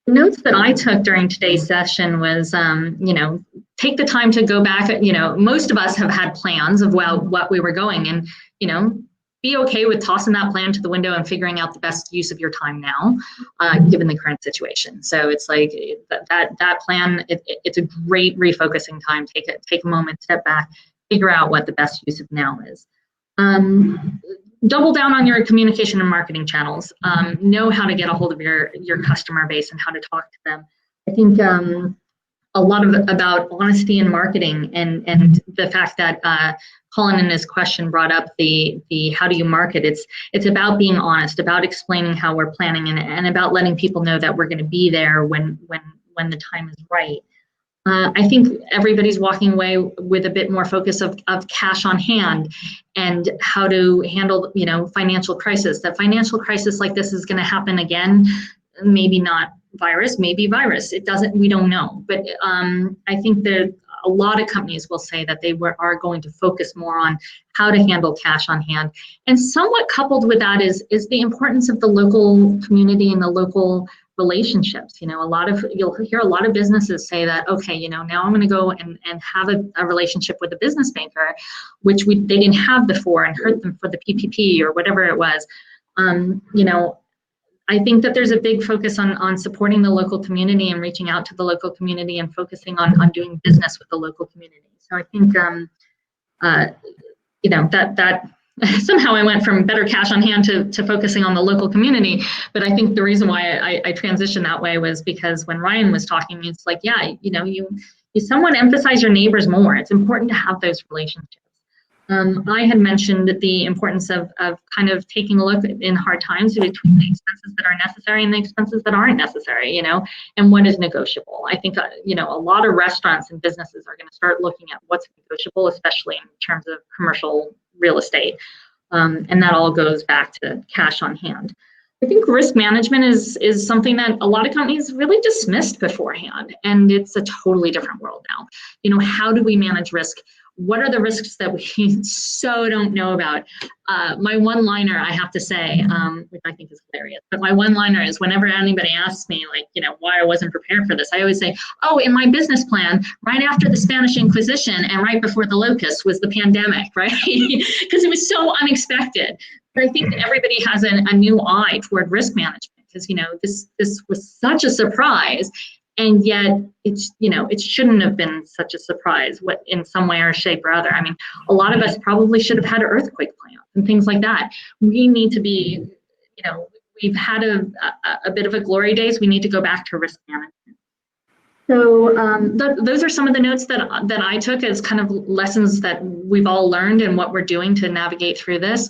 The notes that I took during today's session was, take the time to go back. Most of us have had plans of what we were going, and, be okay with tossing that plan to the window and figuring out the best use of your time now, given the current situation. So it's like that plan, it's a great refocusing time. Take a moment, step back, figure out what the best use of now is. Double down on your communication and marketing channels. Know how to get a hold of your customer base and how to talk to them. I think a lot about honesty in marketing, and the fact that Colin in his question brought up the how do you market. It's about being honest, about explaining how we're planning, and about letting people know that we're going to be there when the time is right. I think everybody's walking away with a bit more focus of cash on hand and how to handle, financial crisis. That financial crisis like this is going to happen again. Maybe not virus, maybe virus. We don't know. But I think that a lot of companies will say that they are going to focus more on how to handle cash on hand. And somewhat coupled with that is the importance of the local community and the local relationships. You'll hear a lot of businesses say that, okay, now I'm going to go and have a relationship with a business banker, which they didn't have before, and hurt them for the PPP or whatever it was. I think that there's a big focus on supporting the local community and reaching out to the local community and focusing on doing business with the local community. So I think, that somehow I went from better cash on hand to focusing on the local community. But I think the reason why I transitioned that way was because when Ryan was talking, it's like, yeah, you somewhat emphasize your neighbors more. It's important to have those relationships. I had mentioned the importance of kind of taking a look in hard times between the expenses that are necessary and the expenses that aren't necessary, and what is negotiable. I think, a lot of restaurants and businesses are going to start looking at what's negotiable, especially in terms of commercial real estate. And that all goes back to cash on hand. I think risk management is something that a lot of companies really dismissed beforehand, and it's a totally different world now. How do we manage risk? What are the risks that we so don't know about? My one-liner, I have to say, which I think is hilarious, but my one-liner is whenever anybody asks me, why I wasn't prepared for this, I always say, oh, in my business plan, right after the Spanish Inquisition and right before the locusts was the pandemic, right? Because it was so unexpected. I think that everybody has a new eye toward risk management because, this was such a surprise. And yet it shouldn't have been such a surprise in some way or shape or other. I mean, a lot of us probably should have had an earthquake plan and things like that. We need to be, we've had a bit of a glory days. We need to go back to risk management. So those are some of the notes that I took as kind of lessons that we've all learned and what we're doing to navigate through this.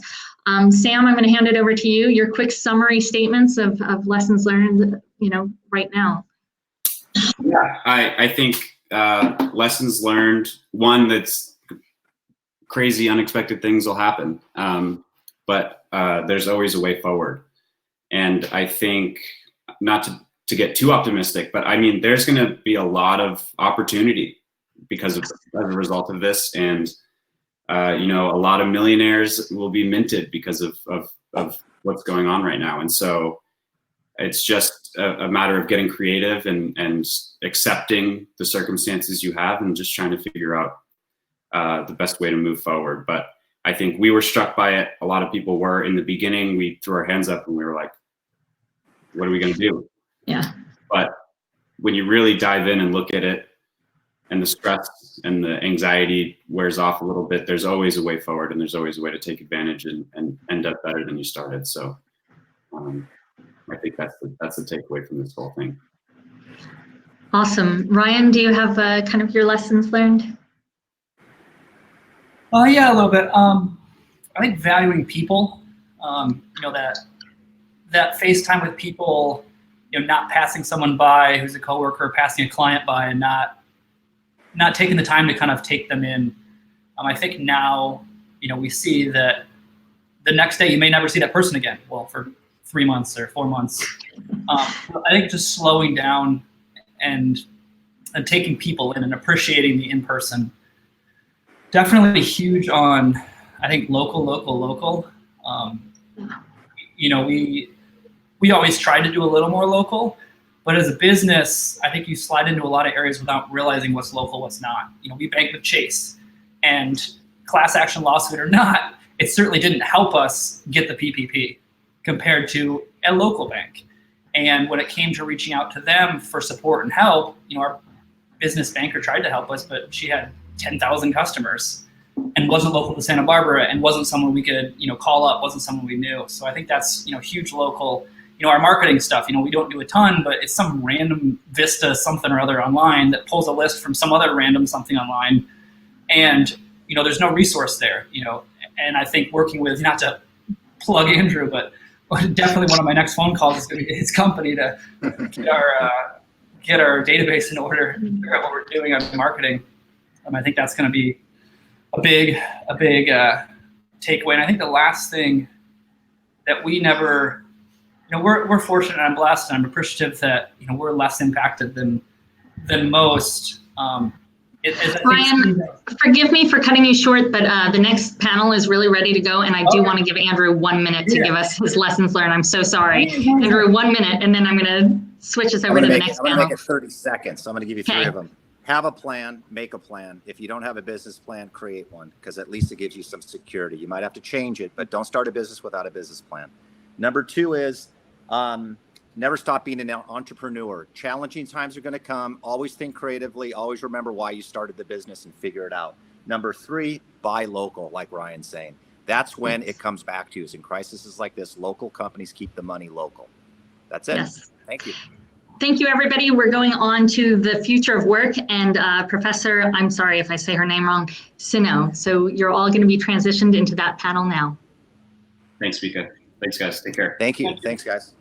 Sam, I'm going to hand it over to you. Your quick summary statements of lessons learned, right now. Yeah, I think lessons learned, one, that's crazy, unexpected things will happen, but there's always a way forward. And I think, not to get too optimistic, but I mean, there's going to be a lot of opportunity as a result of this. And, a lot of millionaires will be minted because of what's going on right now. And so it's just a matter of getting creative and accepting the circumstances you have and just trying to figure out the best way to move forward. But I think we were struck by it. A lot of people were. In the beginning, we threw our hands up and we were like, what are we going to do? Yeah. But when you really dive in and look at it and the stress and the anxiety wears off a little bit, there's always a way forward and there's always a way to take advantage and end up better than you started. So I think that's the takeaway from this whole thing. Awesome. Ryan, do you have kind of your lessons learned? Yeah, a little bit. I think valuing people, that face time with people, not passing someone by who's a coworker, passing a client by, and not taking the time to kind of take them in. I think now, we see that the next day you may never see that person again. Well, for 3 months or 4 months. I think just slowing down and taking people in and appreciating the in-person. Definitely huge on, I think, local. We always try to do a little more local, but as a business, I think you slide into a lot of areas without realizing what's local, what's not. We bank with Chase, and class action lawsuit or not, it certainly didn't help us get the PPP compared to a local bank. And when it came to reaching out to them for support and help, our business banker tried to help us, but she had 10,000 customers and wasn't local to Santa Barbara and wasn't someone we could, call up, wasn't someone we knew. So I think that's, huge local. Our marketing stuff, we don't do a ton, but it's some random Vista something or other online that pulls a list from some other random something online. And, there's no resource there, and I think working with, not to plug Andrew, but definitely one of my next phone calls is going to be his company to get our database in order, figure out what we're doing on marketing. I think that's going to be a big takeaway. And I think the last thing that we never, we're fortunate and I'm blessed and I'm appreciative that, we're less impacted than most. Ryan, forgive me for cutting you short, but the next panel is really ready to go. And I do want to give Andrew 1 minute to give us his lessons learned. I'm so sorry. Andrew, 1 minute, and then I'm going to switch us over to the next panel. I'm going to make it 30 seconds. So I'm going to give you 3 of them. Have a plan, make a plan. If you don't have a business plan, create one, because at least it gives you some security. You might have to change it, but don't start a business without a business plan. Number 2 is never stop being an entrepreneur. Challenging times are going to come. Always think creatively. Always remember why you started the business and figure it out. Number 3, buy local, like Ryan's saying. That's when it comes back to you. In crises like this, local companies keep the money local. That's it. Yes. Thank you. Thank you, everybody. We're going on to the future of work and Professor, I'm sorry if I say her name wrong, Sino. So you're all going to be transitioned into that panel now. Thanks, Vika. Thanks, guys. Take care. Thank you. Thanks, guys.